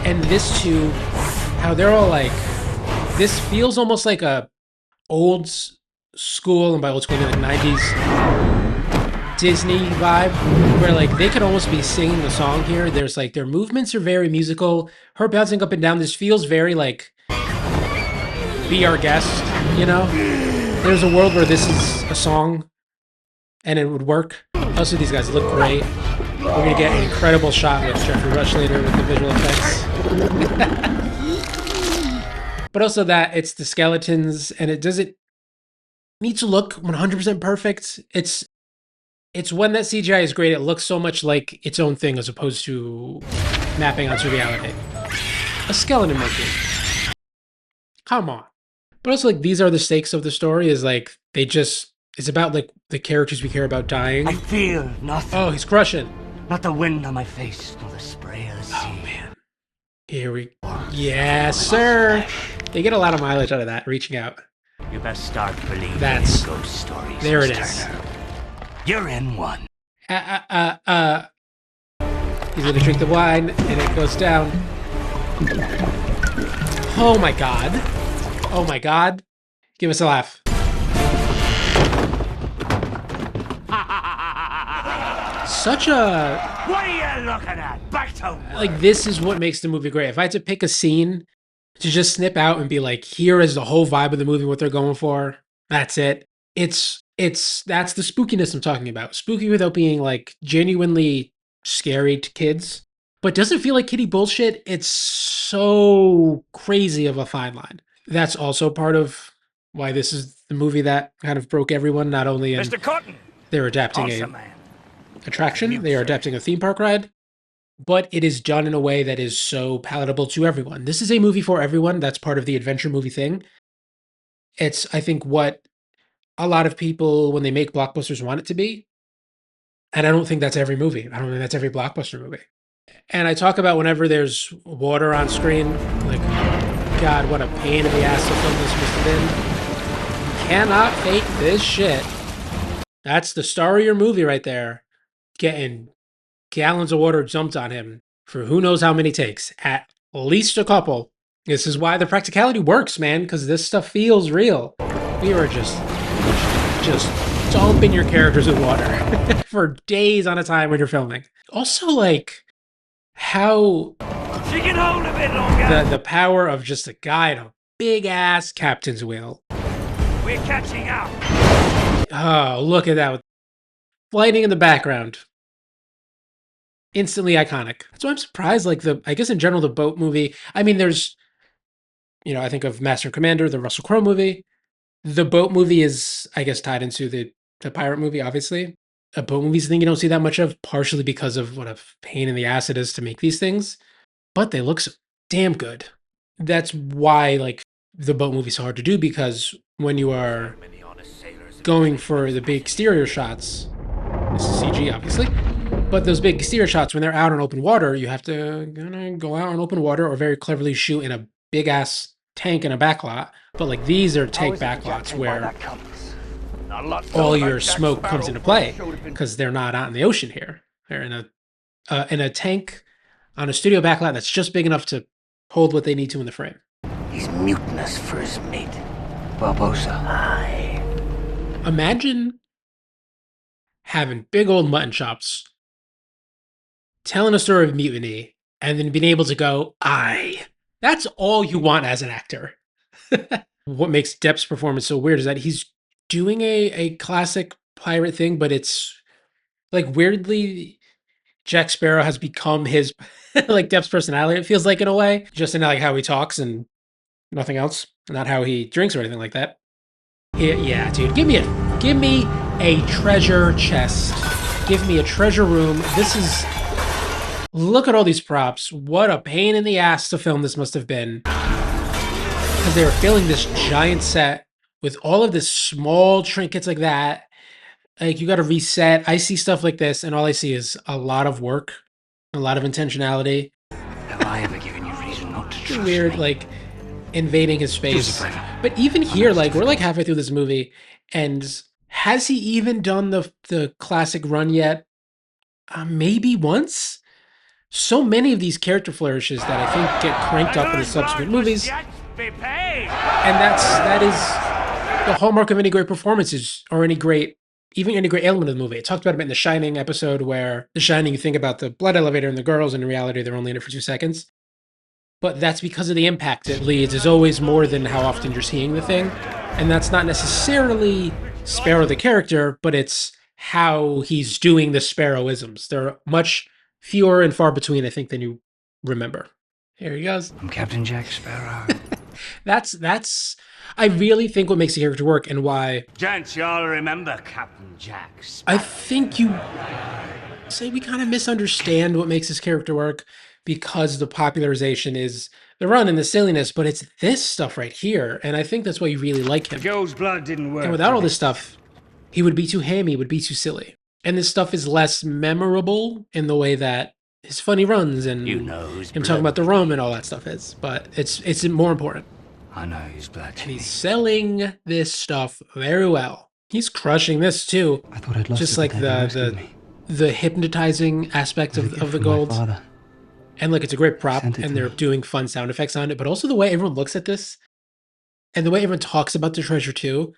[SPEAKER 1] And this too, how they're all like, this feels almost like a old school, and by old school I mean like 90s Disney vibe, where like they could almost be singing the song here. There's like, their movements are very musical. Her bouncing up and down, this feels very like, be our guest, you know? There's a world where this is a song and it would work. Also, these guys look great. We're gonna get an incredible shot with Jeffrey Rush later with the visual effects. But also that it's the skeletons, and it doesn't need to look 100% perfect. It's when that CGI is great, it looks so much like its own thing as opposed to mapping onto reality. A skeleton monkey. Come on. But also, like, these are the stakes of the story, is like, it's about like the characters we care about dying.
[SPEAKER 6] I feel nothing.
[SPEAKER 1] Oh, he's crushing.
[SPEAKER 6] Not the wind on my face, nor the spray of the sea.
[SPEAKER 1] Oh, man. Here we go. Yes, sir. They get a lot of mileage out of that, reaching out.
[SPEAKER 6] You best start believing
[SPEAKER 1] That's-
[SPEAKER 6] in ghost stories.
[SPEAKER 1] There it
[SPEAKER 6] Miss
[SPEAKER 1] is.
[SPEAKER 6] Turner. You're in one.
[SPEAKER 1] He's gonna drink the wine, and it goes down. Oh my god. Oh my god. Give us a laugh. Such a...
[SPEAKER 6] What are you looking at? Back to work.
[SPEAKER 1] Like, this is what makes the movie great. If I had to pick a scene to just snip out and be like, here is the whole vibe of the movie, what they're going for, that's it. That's the spookiness I'm talking about. Spooky without being like genuinely scary to kids, but doesn't feel like kiddie bullshit. It's so crazy of a fine line. That's also part of why this is the movie that kind of broke everyone, not only in
[SPEAKER 9] Mr. Cotton.
[SPEAKER 1] they're adapting
[SPEAKER 9] Awesome,
[SPEAKER 1] a
[SPEAKER 9] man.
[SPEAKER 1] attraction, they are adapting a theme park ride, but it is done in a way that is so palatable to everyone. This is a movie for everyone. That's part of the adventure movie thing. It's, I think, what a lot of people, when they make blockbusters, want it to be. And I don't think that's every movie. I don't think that's every blockbuster movie. And I talk about whenever there's water on screen, like, God, what a pain in the ass to film this must have been. You cannot fake this shit. That's the star of your movie right there. Getting gallons of water dumped on him for who knows how many takes. At least a couple. This is why the practicality works, man, because this stuff feels real. We were just dumping your characters with water for days on a time when you're filming. Also, like, how
[SPEAKER 9] She can hold a bit longer.
[SPEAKER 1] The power of just a guy in a big ass captain's wheel.
[SPEAKER 9] We're catching up.
[SPEAKER 1] Oh, look at that. Lighting in the background. Instantly iconic. So I'm surprised, like, I guess in general, the boat movie, I mean, there's, I think of Master and Commander, the Russell Crowe movie. The boat movie is, I guess, tied into the pirate movie, obviously. A boat movie's a thing you don't see that much of, partially because of what a pain in the ass it is to make these things. But they look so damn good. That's why, like, the boat movie's so hard to do, because when you are going for the big exterior shots, this is CG, obviously, but those big exterior shots, when they're out on open water, you have to go out on open water or very cleverly shoot in a big-ass tank in a backlot. But, like, these are tank backlots where all your smoke comes into play, because they're not out in the ocean here. They're in a tank on a studio backlot that's just big enough to hold what they need to in the frame.
[SPEAKER 6] He's mutinous for his mate. Barbosa. Aye.
[SPEAKER 1] Imagine having big old mutton chops, telling a story of mutiny, and then being able to go, aye. That's all you want as an actor. What makes Depp's performance so weird is that he's doing a classic pirate thing, but it's like weirdly Jack Sparrow has become his like Depp's personality, it feels like, in a way. Just in like how he talks and nothing else. Not how he drinks or anything like that. Yeah, dude, give me a treasure chest. Give me a treasure room. Look at all these props. What a pain in the ass to film this must have been. Because they were filling this giant set with all of this small trinkets like that. Like, you got to reset. I see stuff like this, and all I see is a lot of work, a lot of intentionality.
[SPEAKER 6] Have I ever given you reason not to trust
[SPEAKER 1] Weird,
[SPEAKER 6] me?
[SPEAKER 1] like, invading his space. But even here, like, we're like halfway through this movie, and has he even done the classic run yet? Maybe once? So many of these character flourishes that I think get cranked up in the subsequent movies. And that is the hallmark of any great performances, or even any great element of the movie. I talked about it in the Shining episode, where The Shining, you think about the blood elevator and the girls, and in reality, they're only in it for 2 seconds. But that's because of the impact it leads. Is always more than how often you're seeing the thing. And that's not necessarily Sparrow the character, but it's how he's doing the Sparrowisms. They're much fewer and far between, I think, than you remember. Here he goes.
[SPEAKER 6] I'm Captain Jack Sparrow.
[SPEAKER 1] That's I really think what makes the character work, and why.
[SPEAKER 9] Gents, y'all remember Captain Jack Sparrow?
[SPEAKER 1] I think you say we kind of misunderstand what makes this character work, because the popularization is the run and the silliness, but it's this stuff right here, and I think that's why you really like him.
[SPEAKER 9] The girl's blood didn't work.
[SPEAKER 1] And without all this stuff, he would be too hammy, would be too silly. And this stuff is less memorable in the way that his funny runs and him talking about the rum and all that stuff is. But it's more important.
[SPEAKER 6] I know he's blood.
[SPEAKER 1] And he's selling this stuff very well. He's crushing this too.
[SPEAKER 6] I thought I'd lost
[SPEAKER 1] just
[SPEAKER 6] it,
[SPEAKER 1] like the hypnotizing aspect of the gold. And look, it's a great prop, and they're doing fun sound effects on it, but also the way everyone looks at this, and the way everyone talks about the treasure too.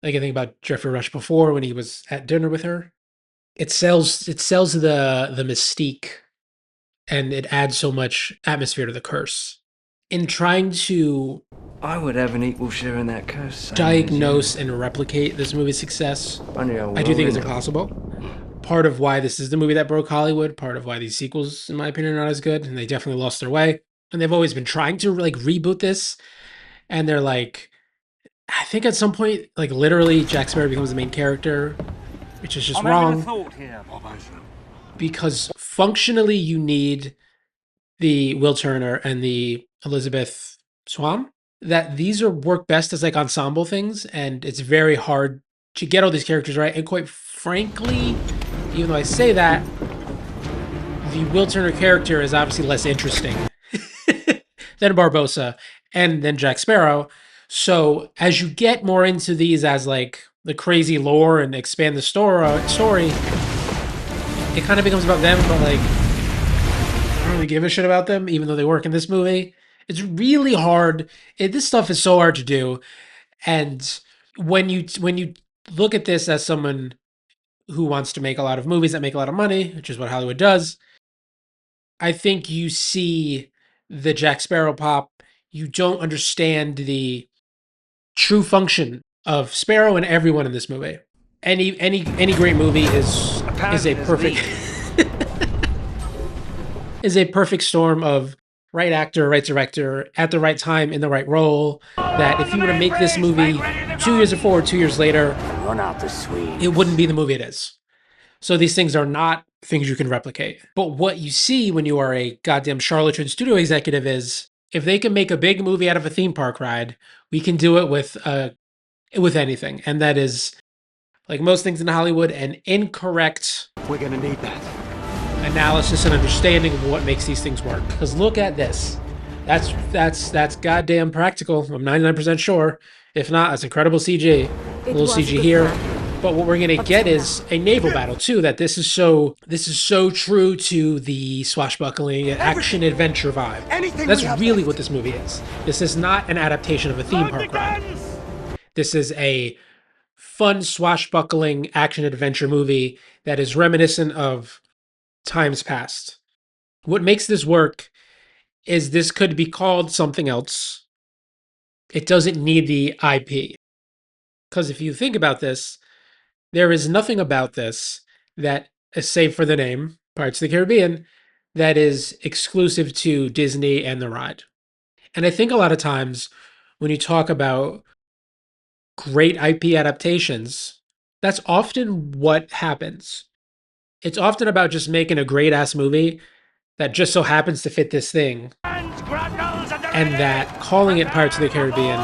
[SPEAKER 1] Like, I think about Jeffrey Rush before, when he was at dinner with her. It sells the mystique, and it adds so much atmosphere to the curse. In trying to
[SPEAKER 8] I would have an equal share in that curse.
[SPEAKER 1] diagnose and replicate this movie's success, I do think it's impossible. Part of why this is the movie that broke Hollywood, part of why these sequels, in my opinion, are not as good, and they definitely lost their way. And they've always been trying to, like, reboot this, and they're like, I think at some point, like, literally Jack Sparrow becomes the main character, which is just wrong. Because functionally you need the Will Turner and the Elizabeth Swann, that these work best as like ensemble things, and it's very hard to get all these characters right. And quite frankly, even though I say that, the Will Turner character is obviously less interesting than Barbosa and then Jack Sparrow. So as you get more into these as like the crazy lore and expand the story, it kind of becomes about them, but like, I don't really give a shit about them, even though they work in this movie. It's really hard. This stuff is so hard to do. And when you look at this as someone who wants to make a lot of movies that make a lot of money, which is what Hollywood does, I think you see the Jack Sparrow pop. You don't understand the true function of Sparrow and everyone in this movie. Any great movie is a perfect is a perfect storm of right actor, right director, at the right time in the right role. That if you were to make this movie 2 years before, 2 years later,
[SPEAKER 6] Run out the Swedes.
[SPEAKER 1] it wouldn't be the movie it is. So these things are not things you can replicate. But what you see when you are a goddamn charlatan studio executive is if they can make a big movie out of a theme park ride, we can do it with anything. And that is, like most things in Hollywood, an incorrect
[SPEAKER 11] We're gonna need that.
[SPEAKER 1] analysis and understanding of what makes these things work. Because look at this. That's goddamn practical. I'm 99% sure. If not, that's incredible CG. A little CG here. But what we're gonna get is a naval battle too. That this is so true to the swashbuckling action adventure vibe. That's really what this movie is. This is not an adaptation of a theme park ride. This is a fun swashbuckling action adventure movie that is reminiscent of times past. What makes this work is this could be called something else. It doesn't need the IP. Because if you think about this, there is nothing about this that, save for the name, Pirates of the Caribbean, that is exclusive to Disney and the ride. And I think a lot of times when you talk about great IP adaptations, that's often what happens. It's often about just making a great ass movie that just so happens to fit this thing. And that calling it Pirates of the Caribbean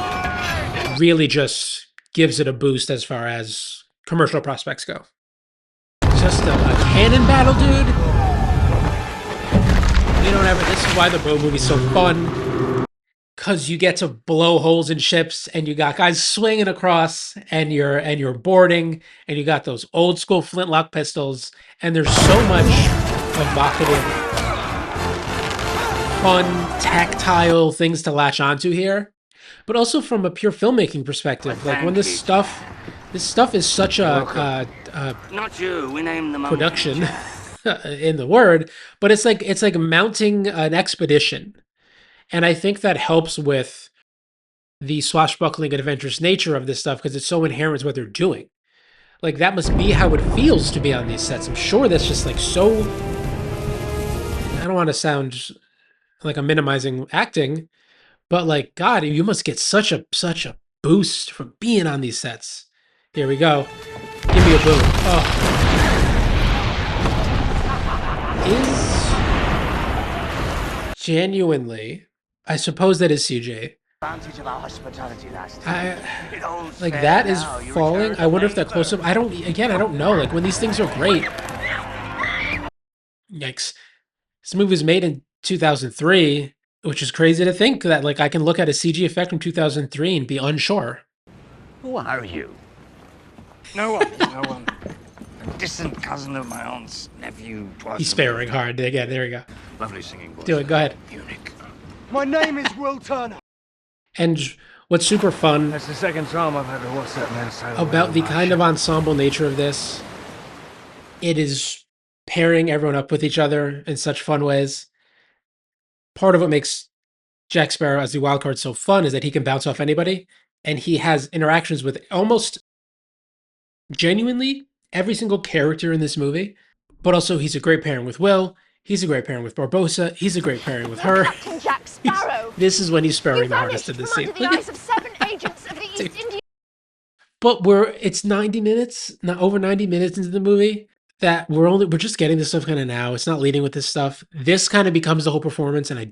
[SPEAKER 1] really just gives it a boost as far as commercial prospects go. Just a cannon battle, dude. This is why the boat movie's so fun. Because you get to blow holes in ships, and you got guys swinging across, and you're boarding, and you got those old school flintlock pistols, and there's so much evocative, fun, tactile things to latch onto here. But also from a pure filmmaking perspective, like when this stuff is such a
[SPEAKER 6] Not you. We named them
[SPEAKER 1] production in the word, but it's like mounting an expedition. And I think that helps with the swashbuckling and adventurous nature of this stuff because it's so inherent to what they're doing. Like, that must be how it feels to be on these sets. I'm sure that's just like so... I don't want to sound like I'm minimizing acting, but like, God, you must get such a boost from being on these sets. Here we go. Give me a boom. Oh. Is genuinely... I suppose that is CJ. Like, that is falling. I wonder if that close-up... I don't know. Like, when these things are great... Yikes. This movie was made in 2003, which is crazy to think that, like, I can look at a CG effect from 2003 and be unsure.
[SPEAKER 6] Who are you?
[SPEAKER 8] No one. A distant cousin of my aunt's nephew.
[SPEAKER 1] He's sparring hard. Again, there we go.
[SPEAKER 8] Lovely singing voice.
[SPEAKER 1] Do it. Go ahead.
[SPEAKER 8] Unique.
[SPEAKER 11] My name is Will Turner.
[SPEAKER 1] And what's super fun
[SPEAKER 11] That's the second time I've had to watch that man say
[SPEAKER 1] about the kind of ensemble nature of this, it is pairing everyone up with each other in such fun ways. Part of what makes Jack Sparrow as the wild card so fun is that he can bounce off anybody, and he has interactions with almost genuinely every single character in this movie. But also, he's a great pairing with Will. He's a great pairing with Barbossa. He's a great pairing with her.
[SPEAKER 5] Captain Jack Sparrow.
[SPEAKER 1] This is when he's sparring the hardest in this scene.
[SPEAKER 5] The eyes of 7 agents of the East India.
[SPEAKER 1] But it's 90 minutes, not over 90 minutes into the movie, that we're just getting this stuff kind of now. It's not leading with this stuff. This kind of becomes the whole performance, and I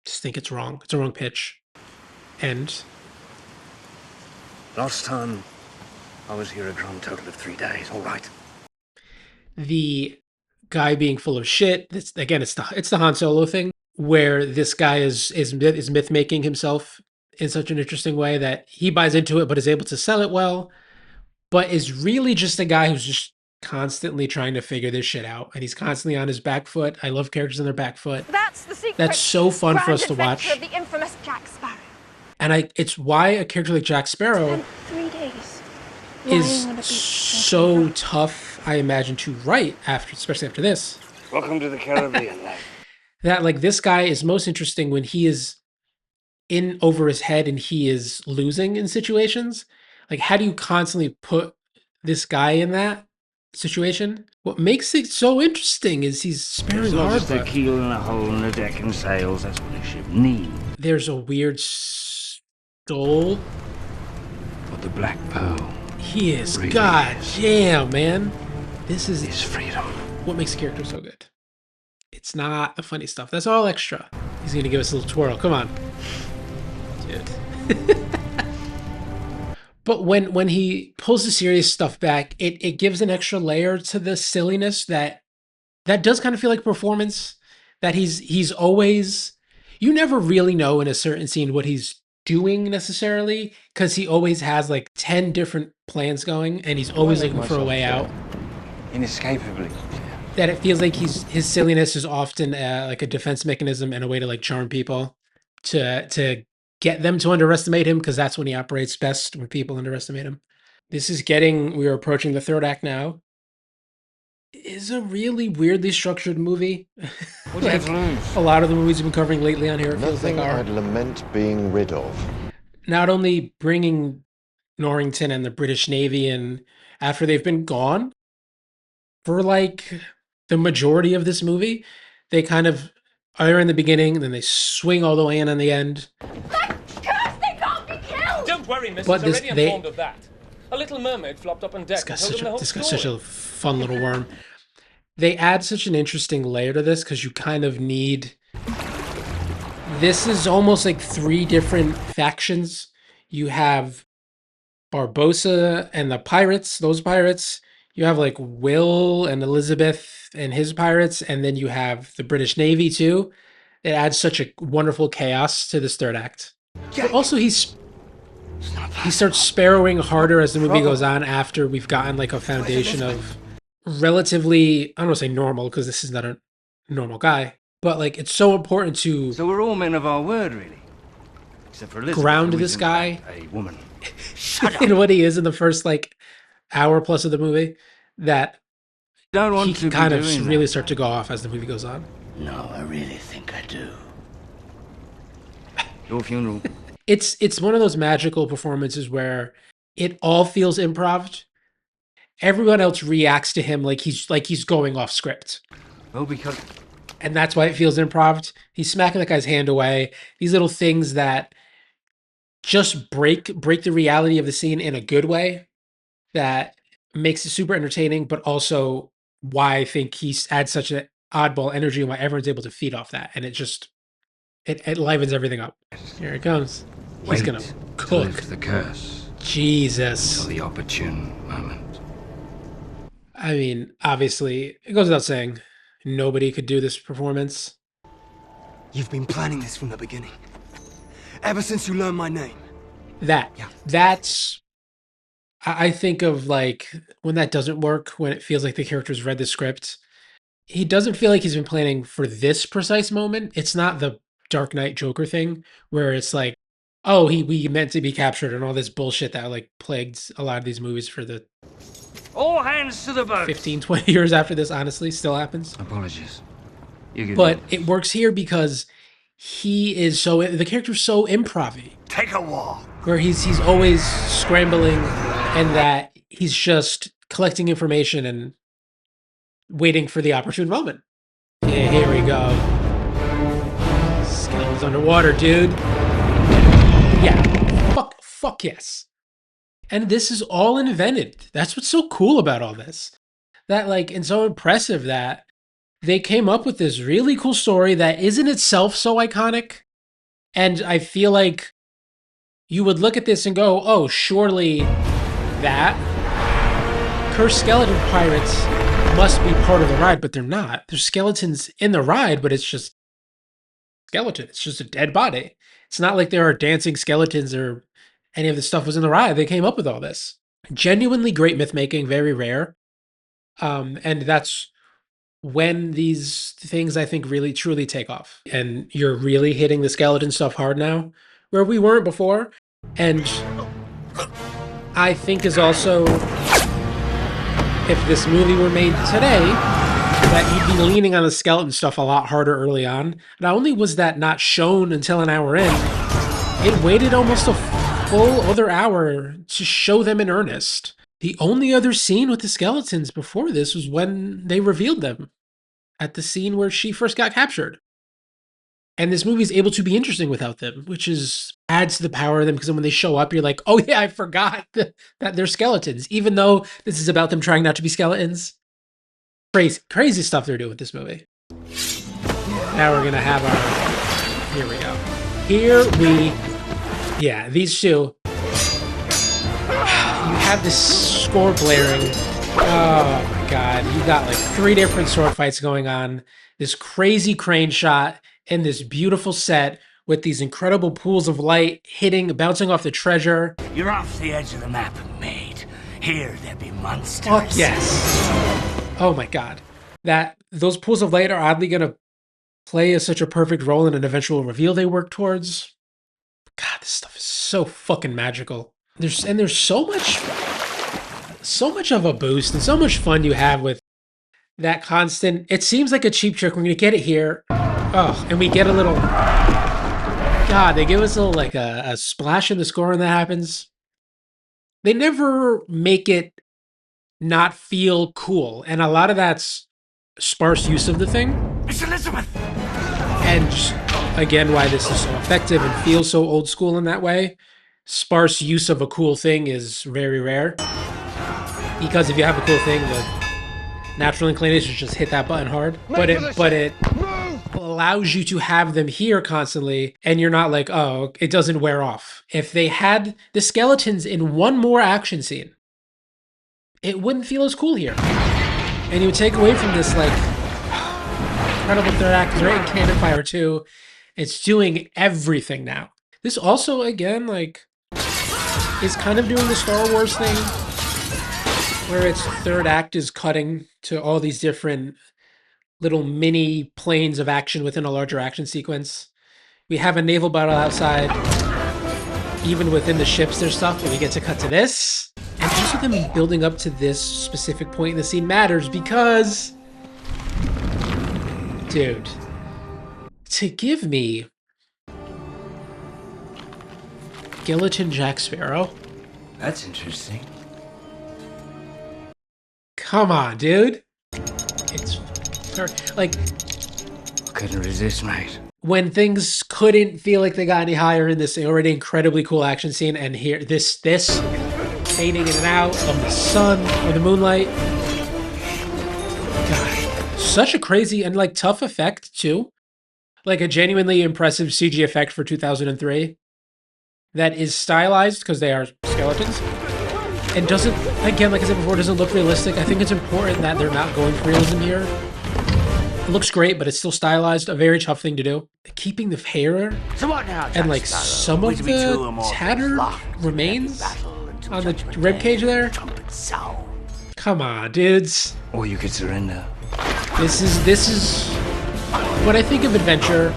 [SPEAKER 1] just think it's wrong. It's a wrong pitch. And
[SPEAKER 8] Last time I was here a grand total of 3 days. All right.
[SPEAKER 1] the guy being full of shit. It's the Han Solo thing, where this guy is myth making himself in such an interesting way that he buys into it, but is able to sell it well, but is really just a guy who's just constantly trying to figure this shit out, and he's constantly on his back foot. I love characters on their back foot.
[SPEAKER 5] That's the secret.
[SPEAKER 1] That's so fun for us to
[SPEAKER 5] grand
[SPEAKER 1] watch.
[SPEAKER 5] adventure of the infamous Jack Sparrow.
[SPEAKER 1] And it's why a character like Jack Sparrow
[SPEAKER 5] Spent 3 days
[SPEAKER 1] is
[SPEAKER 5] lying on a beach
[SPEAKER 1] so tough, I imagine, to write after, especially after this.
[SPEAKER 8] Welcome to the Caribbean, lad.
[SPEAKER 1] that like this guy is most interesting when he is in over his head and he is losing in situations. Like, how do you constantly put this guy in that situation? What makes it so interesting is he's sparing
[SPEAKER 6] It's not
[SPEAKER 1] hard.
[SPEAKER 6] just a keel and a hole in the deck and sails. That's what a ship needs.
[SPEAKER 1] There's a weird stole.
[SPEAKER 6] But the Black Pearl.
[SPEAKER 1] He is,
[SPEAKER 6] really
[SPEAKER 1] god
[SPEAKER 6] is.
[SPEAKER 1] damn, man. This is
[SPEAKER 6] Freedom.
[SPEAKER 1] what makes the character so good. It's not the funny stuff. That's all extra. He's gonna give us a little twirl. Come on. Dude. But when he pulls the serious stuff back, it gives an extra layer to the silliness that does kind of feel like performance. That he's always, you never really know in a certain scene what he's doing necessarily, because he always has like 10 different plans going and he's always looking for a way out.
[SPEAKER 8] Inescapably.
[SPEAKER 1] That it feels like his silliness is often like a defense mechanism and a way to like charm people, to get them to underestimate him, because that's when he operates best, when people underestimate him. We're approaching the third act now. Is a really weirdly structured movie.
[SPEAKER 8] What do you have to lose?
[SPEAKER 1] A lot of the movies we've been covering lately on here, it feels like
[SPEAKER 2] Nothing I'd lament being rid of.
[SPEAKER 1] not only bringing Norrington and the British Navy in after they've been gone for like the majority of this movie. They kind of are in the beginning, then they swing all the way in the end.
[SPEAKER 4] They can't be killed!
[SPEAKER 12] Don't worry, miss.
[SPEAKER 1] But
[SPEAKER 12] He's
[SPEAKER 1] this-
[SPEAKER 12] already
[SPEAKER 1] they-
[SPEAKER 12] informed of that. A little mermaid flopped up on deck and told him the whole
[SPEAKER 1] This guy's
[SPEAKER 12] story.
[SPEAKER 1] such a fun little worm. They add such an interesting layer to this because you kind of need. This is almost like three different factions. You have Barbossa and the pirates, those pirates. You have like Will and Elizabeth and his pirates, and then you have the British Navy too. It adds such a wonderful chaos to this third act. But also he starts sparrowing harder as the movie goes on after we've gotten like a foundation of relatively, I don't want to say normal because this is not a normal guy, but like it's so important to
[SPEAKER 8] So we're all men of our word, really. Except for Elizabeth,
[SPEAKER 1] ground
[SPEAKER 8] who
[SPEAKER 1] this
[SPEAKER 8] is, in
[SPEAKER 1] guy
[SPEAKER 8] fact, a woman.
[SPEAKER 1] in what he is in the first like hour plus of the movie, that
[SPEAKER 8] Don't want
[SPEAKER 1] he
[SPEAKER 8] to
[SPEAKER 1] can
[SPEAKER 8] be
[SPEAKER 1] kind of
[SPEAKER 8] doing
[SPEAKER 1] really
[SPEAKER 8] that.
[SPEAKER 1] start to go off as the movie goes on.
[SPEAKER 6] No, I really think I do.
[SPEAKER 8] Your funeral.
[SPEAKER 1] It's one of those magical performances where it all feels improv. Everyone else reacts to him like he's going off script.
[SPEAKER 8] Well, because
[SPEAKER 1] And that's why it feels improv. He's smacking that guy's hand away. These little things that just break the reality of the scene in a good way that makes it super entertaining, but also why I think he adds such an oddball energy and why everyone's able to feed off that. And it livens everything up. Here it comes. He's
[SPEAKER 6] Wait
[SPEAKER 1] gonna
[SPEAKER 6] to
[SPEAKER 1] cook.
[SPEAKER 6] lift the curse
[SPEAKER 1] Jesus.
[SPEAKER 6] till the opportune moment.
[SPEAKER 1] I mean, obviously, it goes without saying, nobody could do this performance.
[SPEAKER 11] You've been planning this from the beginning. Ever since you learned my name.
[SPEAKER 1] That's I think of like when that doesn't work, when it feels like the character's read the script. He doesn't feel like he's been planning for this precise moment. It's not the Dark Knight Joker thing where it's like, oh, we meant to be captured and all this bullshit that like plagued a lot of these movies for the
[SPEAKER 9] All hands to the boat.
[SPEAKER 1] 15, 20 years after this, honestly, still happens.
[SPEAKER 6] Apologies. You can
[SPEAKER 1] But it works here because the character's so improv-y.
[SPEAKER 11] Take a walk.
[SPEAKER 1] Where he's always scrambling and that he's just collecting information and waiting for the opportune moment. Yeah, here we go. Skeleton's underwater, dude. Yeah, fuck yes. And this is all invented. That's what's so cool about all this. That like, and so impressive that they came up with this really cool story that isn't itself so iconic. And I feel like you would look at this and go, oh, surely that cursed skeleton pirates must be part of the ride, but they're not. There's skeletons in the ride, but it's just skeleton. It's just a dead body. It's not like there are dancing skeletons or any of the stuff was in the ride. They came up with all this. Genuinely great myth making, very rare. And that's when these things I think really truly take off. And you're really hitting the skeleton stuff hard now, where we weren't before. And I think is also, if this movie were made today, that you'd be leaning on the skeleton stuff a lot harder early on. Not only was that not shown until an hour in, it waited almost a full other hour to show them in earnest. The only other scene with the skeletons before this was when they revealed them at the scene where she first got captured. And this movie is able to be interesting without them, which adds to the power of them, because when they show up, you're like, oh yeah, I forgot that they're skeletons, even though this is about them trying not to be skeletons. Crazy stuff they're doing with this movie. Now we're gonna have our, here we go. Yeah, these two. You have this score blaring. Oh my god, you got like 3 different sword fights going on. This crazy crane shot and this beautiful set with these incredible pools of light bouncing off the treasure.
[SPEAKER 6] You're off the edge of the map, mate. Here there be monsters.
[SPEAKER 1] Fuck yes. Oh my god. Those pools of light are oddly gonna play such a perfect role in an eventual reveal they work towards. God, this stuff is so fucking magical. There's so much of a boost and so much fun you have with that constant. It seems like a cheap trick. We're gonna get it here. Oh, and we get a little. God, they give us a little like a splash in the score when that happens. They never make it not feel cool, and a lot of that's sparse use of the thing.
[SPEAKER 6] It's Elizabeth.
[SPEAKER 1] And again, why this is so effective and feels so old school in that way. Sparse use of a cool thing is very rare. Because if you have a cool thing, the natural inclination is just hit that button hard. But it allows you to have them here constantly, and you're not like, oh, it doesn't wear off. If they had the skeletons in one more action scene, it wouldn't feel as cool here. And you would take away from this, like, incredible third act, because right in Cannon Fire 2, it's doing everything now. This also, again, like, is kind of doing the Star Wars thing, where its third act is cutting to all these different little mini planes of action within a larger action sequence. We have a naval battle outside. Even within the ships, there's stuff, but we get to cut to this. And just with them building up to this specific point in the scene matters because, dude, to give me Captain Jack Sparrow.
[SPEAKER 6] That's interesting.
[SPEAKER 1] Come on, dude. It's like,
[SPEAKER 6] couldn't resist, mate.
[SPEAKER 1] When things couldn't feel like they got any higher in this already incredibly cool action scene, and here this fading in and out of the sun or the moonlight. God, such a crazy and like tough effect too. Like a genuinely impressive CG effect for 2003 that is stylized because they are skeletons and doesn't, again, like I said before, doesn't look realistic. I think it's important that they're not going for realism here. It looks great, but it's still stylized. A very tough thing to do. Keeping the hair
[SPEAKER 6] So what now, Jack
[SPEAKER 1] and like
[SPEAKER 6] Sparrow?
[SPEAKER 1] some
[SPEAKER 6] We
[SPEAKER 1] of
[SPEAKER 6] to be true or
[SPEAKER 1] the
[SPEAKER 6] more
[SPEAKER 1] tattered
[SPEAKER 6] locked in
[SPEAKER 1] remains
[SPEAKER 6] every battle until
[SPEAKER 1] on the
[SPEAKER 6] judgment
[SPEAKER 1] rib
[SPEAKER 6] day,
[SPEAKER 1] cage there.
[SPEAKER 6] trumpet sound.
[SPEAKER 1] Come on, dudes.
[SPEAKER 6] Or you could surrender.
[SPEAKER 1] This is when I think of adventure.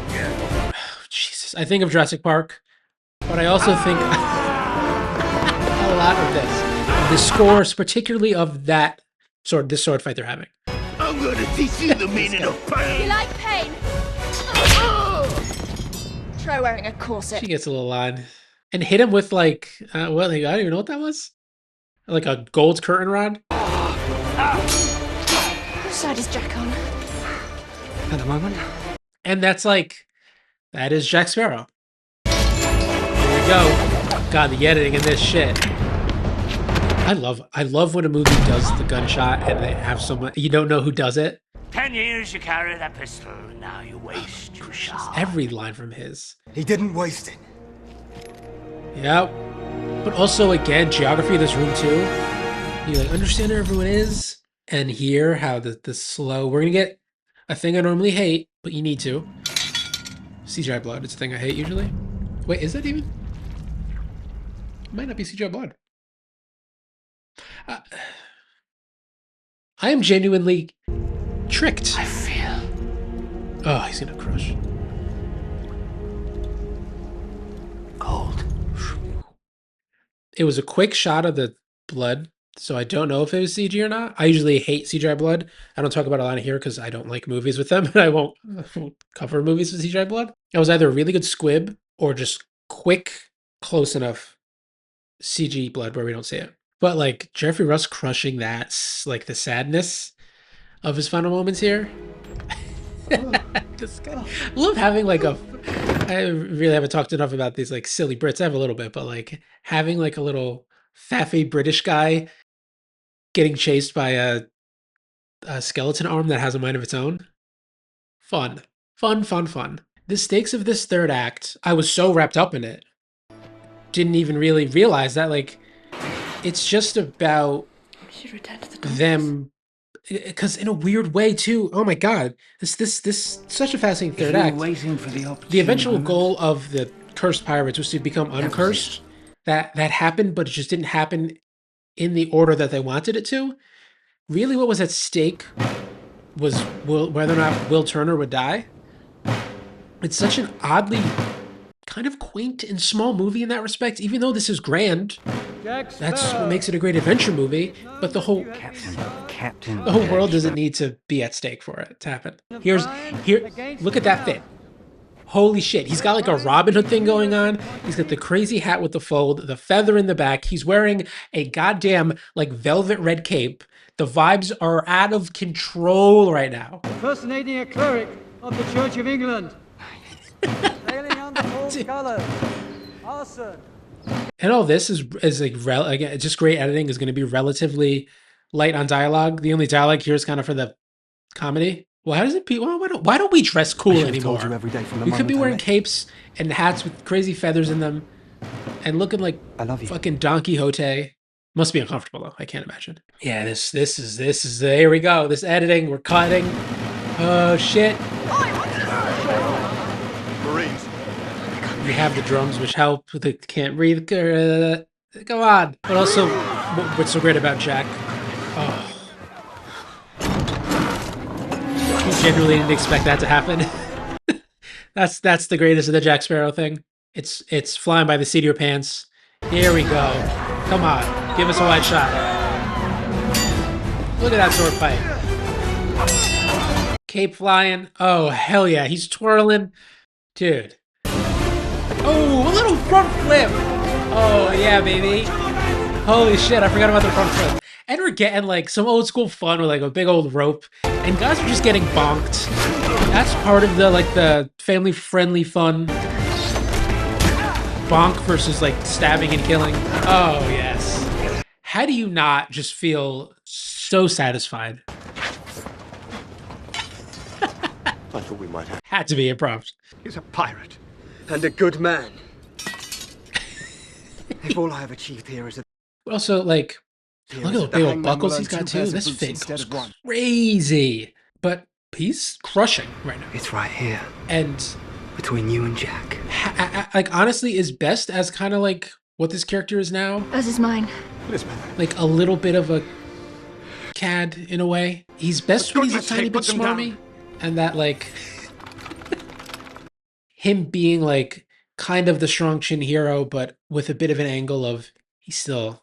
[SPEAKER 1] Jesus, I think of Jurassic Park, but I also think a lot of the scores, particularly of this sword fight they're having.
[SPEAKER 6] I'm gonna teach you the meaning of pain.
[SPEAKER 4] You like pain? Try wearing a corset.
[SPEAKER 1] She gets a little line and hit him with like, I don't even know what that was. Like a gold curtain rod.
[SPEAKER 4] Which side is Jack on?
[SPEAKER 11] At the moment.
[SPEAKER 1] And that is Jack Sparrow. Here we go. God, the editing in this shit. I love when a movie does the gunshot and they have someone, you don't know who does it.
[SPEAKER 6] 10 years you carry that pistol, and now you waste your shot.
[SPEAKER 1] Every line from his.
[SPEAKER 11] He didn't waste it.
[SPEAKER 1] Yep. But also, again, geography of this room too. You like understand where everyone is and hear how the slow, we're gonna get a thing I normally hate, but you need to. CGI blood, it's a thing I hate usually. Wait, is that even? It might not be CGI blood. I am genuinely tricked.
[SPEAKER 6] I feel.
[SPEAKER 1] Oh, he's gonna crush.
[SPEAKER 6] Cold.
[SPEAKER 1] It was a quick shot of the blood So I don't know if it was CG or not. I usually hate CGI blood. I don't talk about it a lot here because I don't like movies with them, and I won't cover movies with CGI blood. It was either a really good squib or just quick, close enough CG blood where we don't see it. But like Jeffrey Rush crushing that, like the sadness of his final moments here. This guy. I love having like a. I really haven't talked enough about these like silly Brits. I have a little bit, but like having like a little faffy British guy getting chased by a skeleton arm that has a mind of its own. Fun. Fun, fun, fun. The stakes of this third act, I was so wrapped up in it. Didn't even really realize that, like, it's just about them, because in a weird way too. Oh my god, this such a fascinating third act.
[SPEAKER 8] Waiting for
[SPEAKER 1] the eventual goal of the cursed pirates was to become uncursed. That happened, but it just didn't happen in the order that they wanted it to. Really, what was at stake was whether or not Will Turner would die. It's such an oddly kind of quaint and small movie in that respect, even though this is grand. That's what makes it a great adventure movie, but the whole
[SPEAKER 8] Captain
[SPEAKER 1] the whole world doesn't need to be at stake for it to happen. Here, look at that fit. Holy shit, he's got like a Robin Hood thing going on. He's got the crazy hat with the fold, the feather in the back. He's wearing a goddamn like velvet red cape. The vibes are out of control right now.
[SPEAKER 13] Impersonating a cleric of the Church of England. Sailing under false colors. Arson.
[SPEAKER 1] And all this is like again, just great editing. Is going to be relatively light on dialogue. The only dialogue here is kind of for the comedy. Well, how does it be? Well, why don't we dress cool anymore? We could be wearing capes and hats with crazy feathers in them and looking like fucking Don Quixote. Must be uncomfortable though. I can't imagine. Yeah, this is here we go. This editing, we're cutting. Oh shit.
[SPEAKER 2] Marines.
[SPEAKER 1] We have the drums, which help. They can't breathe. Go on. But also, what's so great about Jack? Oh. You genuinely didn't expect that to happen. That's the greatest of the Jack Sparrow thing. It's flying by the seat of your pants. Here we go. Come on, give us a wide shot. Look at that sword fight. Cape flying. Oh hell yeah, he's twirling, dude. Oh, a little front flip. Oh yeah, baby. Holy shit, I forgot about the front flip. And we're getting like some old school fun with like a big old rope, and guys are just getting bonked. That's part of the like the family friendly fun. Bonk versus like stabbing and killing. Oh yes. How do you not just feel so satisfied?
[SPEAKER 11] I thought we might have.
[SPEAKER 1] Had to be improv.
[SPEAKER 11] He's a pirate and a good man. If all I have achieved here is a
[SPEAKER 1] also like look at the big old buckles he's got too. This fit goes crazy. But he's crushing right now.
[SPEAKER 11] It's right here.
[SPEAKER 1] And
[SPEAKER 11] between you and Jack.
[SPEAKER 1] Like honestly is best as kind of like what this character is now.
[SPEAKER 5] As is mine.
[SPEAKER 1] Like a little bit of a cad in a way. He's best when he's a tiny bit smarmy. And that like him being like kind of the strong chin hero, but with a bit of an angle of he still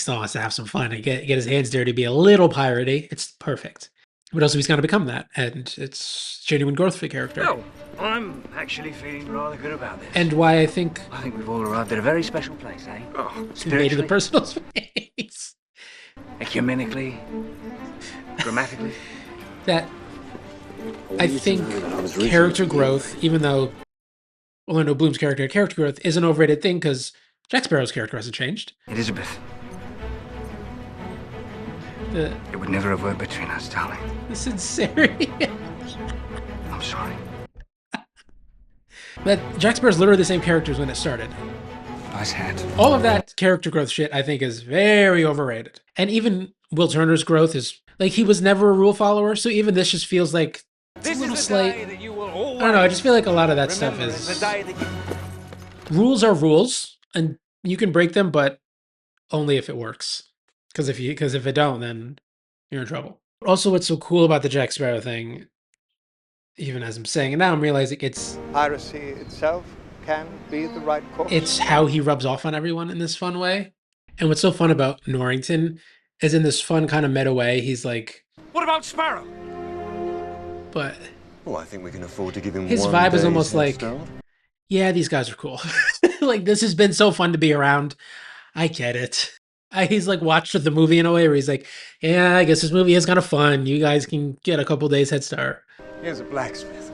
[SPEAKER 1] wants to have some fun and get his hands dirty, be a little piratey. It's perfect. But also he's going to become that, and it's genuine growth for the character.
[SPEAKER 8] Well, I'm actually feeling rather good about this.
[SPEAKER 1] And why I think
[SPEAKER 8] we've all arrived at a very special place, eh?
[SPEAKER 1] Oh, spiritually, the personal space.
[SPEAKER 8] Ecumenically, grammatically.
[SPEAKER 1] That I think character growth, even though Orlando Bloom's character growth is an overrated thing because Jack Sparrow's character hasn't changed.
[SPEAKER 8] Elizabeth. It would never have worked between us, darling.
[SPEAKER 1] The sincerity.
[SPEAKER 8] I'm sorry.
[SPEAKER 1] But Jack Sparrow's literally the same character as when it started.
[SPEAKER 8] Nice hat.
[SPEAKER 1] All of that character growth shit, I think, is very overrated. And even Will Turner's growth is like he was never a rule follower, so even this just feels like it's a little slight. I don't know. I just feel like a lot of that stuff is rules are rules, and you can break them, but only if it works. Because if it don't, then you're in trouble. Also, what's so cool about the Jack Sparrow thing, even as I'm saying it now, I'm realizing it's
[SPEAKER 10] piracy itself can be the right course.
[SPEAKER 1] It's how he rubs off on everyone in this fun way. And what's so fun about Norrington is in this fun kind of meta way, he's like,
[SPEAKER 9] What about Sparrow?
[SPEAKER 1] but
[SPEAKER 2] Oh, I think we can afford to give him
[SPEAKER 1] his
[SPEAKER 2] one
[SPEAKER 1] vibe is
[SPEAKER 2] day's
[SPEAKER 1] almost
[SPEAKER 2] head
[SPEAKER 1] like,
[SPEAKER 2] start.
[SPEAKER 1] yeah, these guys are cool. Like, this has been so fun to be around. I get it. He's like watched the movie in a way where he's like, yeah, I guess this movie is kind of fun. You guys can get a couple days head start.
[SPEAKER 11] Here's a blacksmith.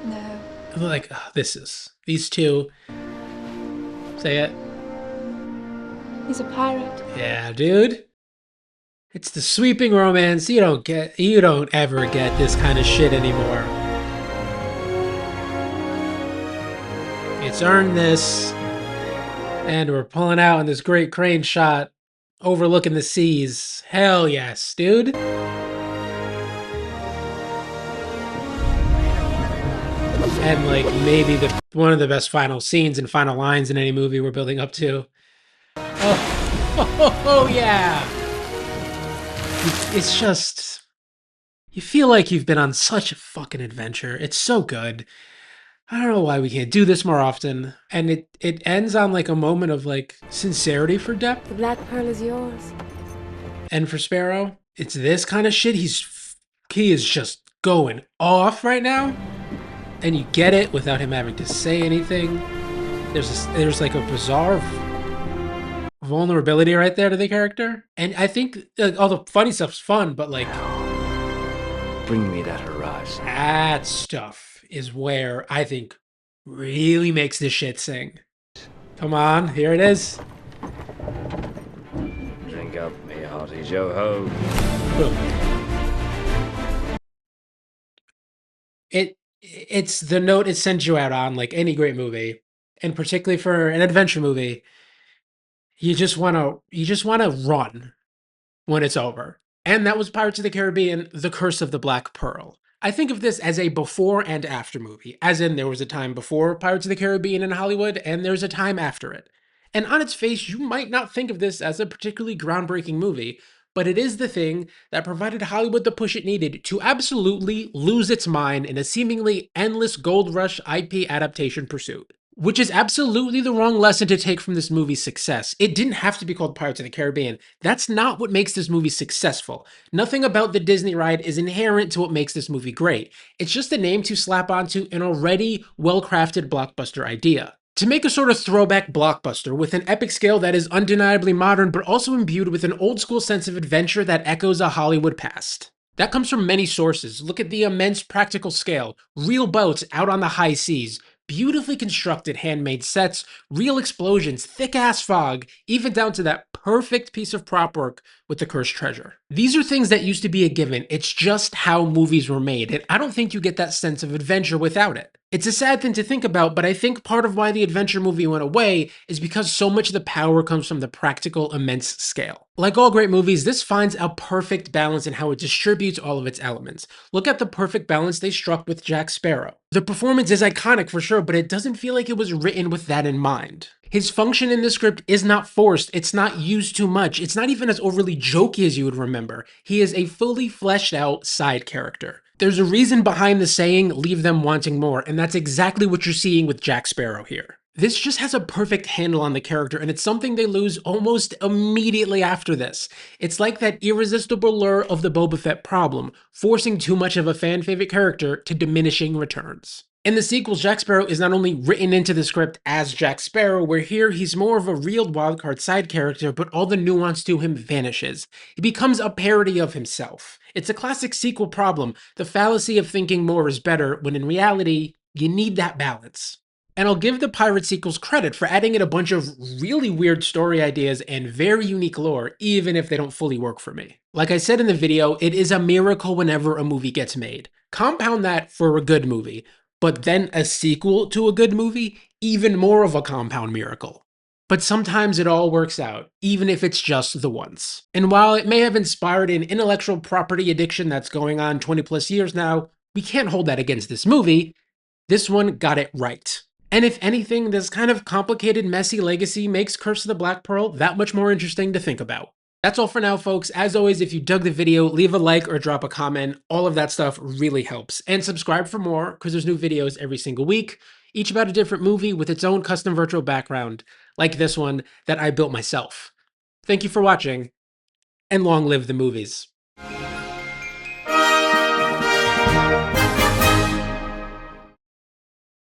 [SPEAKER 5] No.
[SPEAKER 1] I'm like, oh, these two. Say it.
[SPEAKER 5] He's a pirate.
[SPEAKER 1] Yeah, dude. It's the sweeping romance. You don't ever get this kind of shit anymore. It's earned this. And we're pulling out in this great crane shot overlooking the seas. Hell yes, dude. And like maybe one of the best final scenes and final lines in any movie we're building up to. Oh yeah. It's just, you feel like you've been on such a fucking adventure. It's so good. I don't know why we can't do this more often. And it ends on like a moment of like sincerity for Depp.
[SPEAKER 5] The Black Pearl is yours.
[SPEAKER 1] And for Sparrow, it's this kind of shit. He is just going off right now. And you get it without him having to say anything. There's like a bizarre vulnerability right there to the character. And I think all the funny stuff's fun, but like,
[SPEAKER 8] Bring me that horizon.
[SPEAKER 1] that stuff is where I think really makes this shit sing. Come on, here it is.
[SPEAKER 8] Drink up, me hearties, yo ho.
[SPEAKER 1] Boom. It's the note it sends you out on, like any great movie, and particularly for an adventure movie. You just wanna run when it's over. And that was Pirates of the Caribbean: The Curse of the Black Pearl. I think of this as a before and after movie, as in there was a time before Pirates of the Caribbean in Hollywood, and there's a time after it. And on its face, you might not think of this as a particularly groundbreaking movie, but it is the thing that provided Hollywood the push it needed to absolutely lose its mind in a seemingly endless gold rush IP adaptation pursuit. Which is absolutely the wrong lesson to take from this movie's success. It didn't have to be called Pirates of the Caribbean. That's not what makes this movie successful. Nothing about the Disney ride is inherent to what makes this movie great. It's just a name to slap onto an already well-crafted blockbuster idea. To make a sort of throwback blockbuster with an epic scale that is undeniably modern but also imbued with an old-school sense of adventure that echoes a Hollywood past. That comes from many sources. Look at the immense practical scale, real boats out on the high seas, beautifully constructed handmade sets, real explosions, thick-ass fog, even down to that perfect piece of prop work with the cursed treasure. These are things that used to be a given. It's just how movies were made, and I don't think you get that sense of adventure without it. It's a sad thing to think about, but I think part of why the adventure movie went away is because so much of the power comes from the practical, immense scale. Like all great movies, this finds a perfect balance in how it distributes all of its elements. Look at the perfect balance they struck with Jack Sparrow. The performance is iconic for sure, but it doesn't feel like it was written with that in mind. His function in the script is not forced, it's not used too much, it's not even as overly jokey as you would remember. He is a fully fleshed out side character. There's a reason behind the saying, leave them wanting more, and that's exactly what you're seeing with Jack Sparrow here. This just has a perfect handle on the character, and it's something they lose almost immediately after this. It's like that irresistible lure of the Boba Fett problem, forcing too much of a fan-favorite character to diminishing returns. In the sequels, Jack Sparrow is not only written into the script as Jack Sparrow, where here he's more of a real wildcard side character, but all the nuance to him vanishes. He becomes a parody of himself. It's a classic sequel problem, the fallacy of thinking more is better, when in reality, you need that balance. And I'll give the Pirate sequels credit for adding in a bunch of really weird story ideas and very unique lore, even if they don't fully work for me. Like I said in the video, it is a miracle whenever a movie gets made. Compound that for a good movie. But then a sequel to a good movie, even more of a compound miracle. But sometimes it all works out, even if it's just the once. And while it may have inspired an intellectual property addiction that's going on 20 plus years now, we can't hold that against this movie. This one got it right. And if anything, this kind of complicated, messy legacy makes Curse of the Black Pearl that much more interesting to think about. That's all for now, folks. As always, if you dug the video, leave a like or drop a comment. All of that stuff really helps. And subscribe for more, because there's new videos every single week. each about a different movie with its own custom virtual background, like this one that I built myself. Thank you for watching, and long live the movies.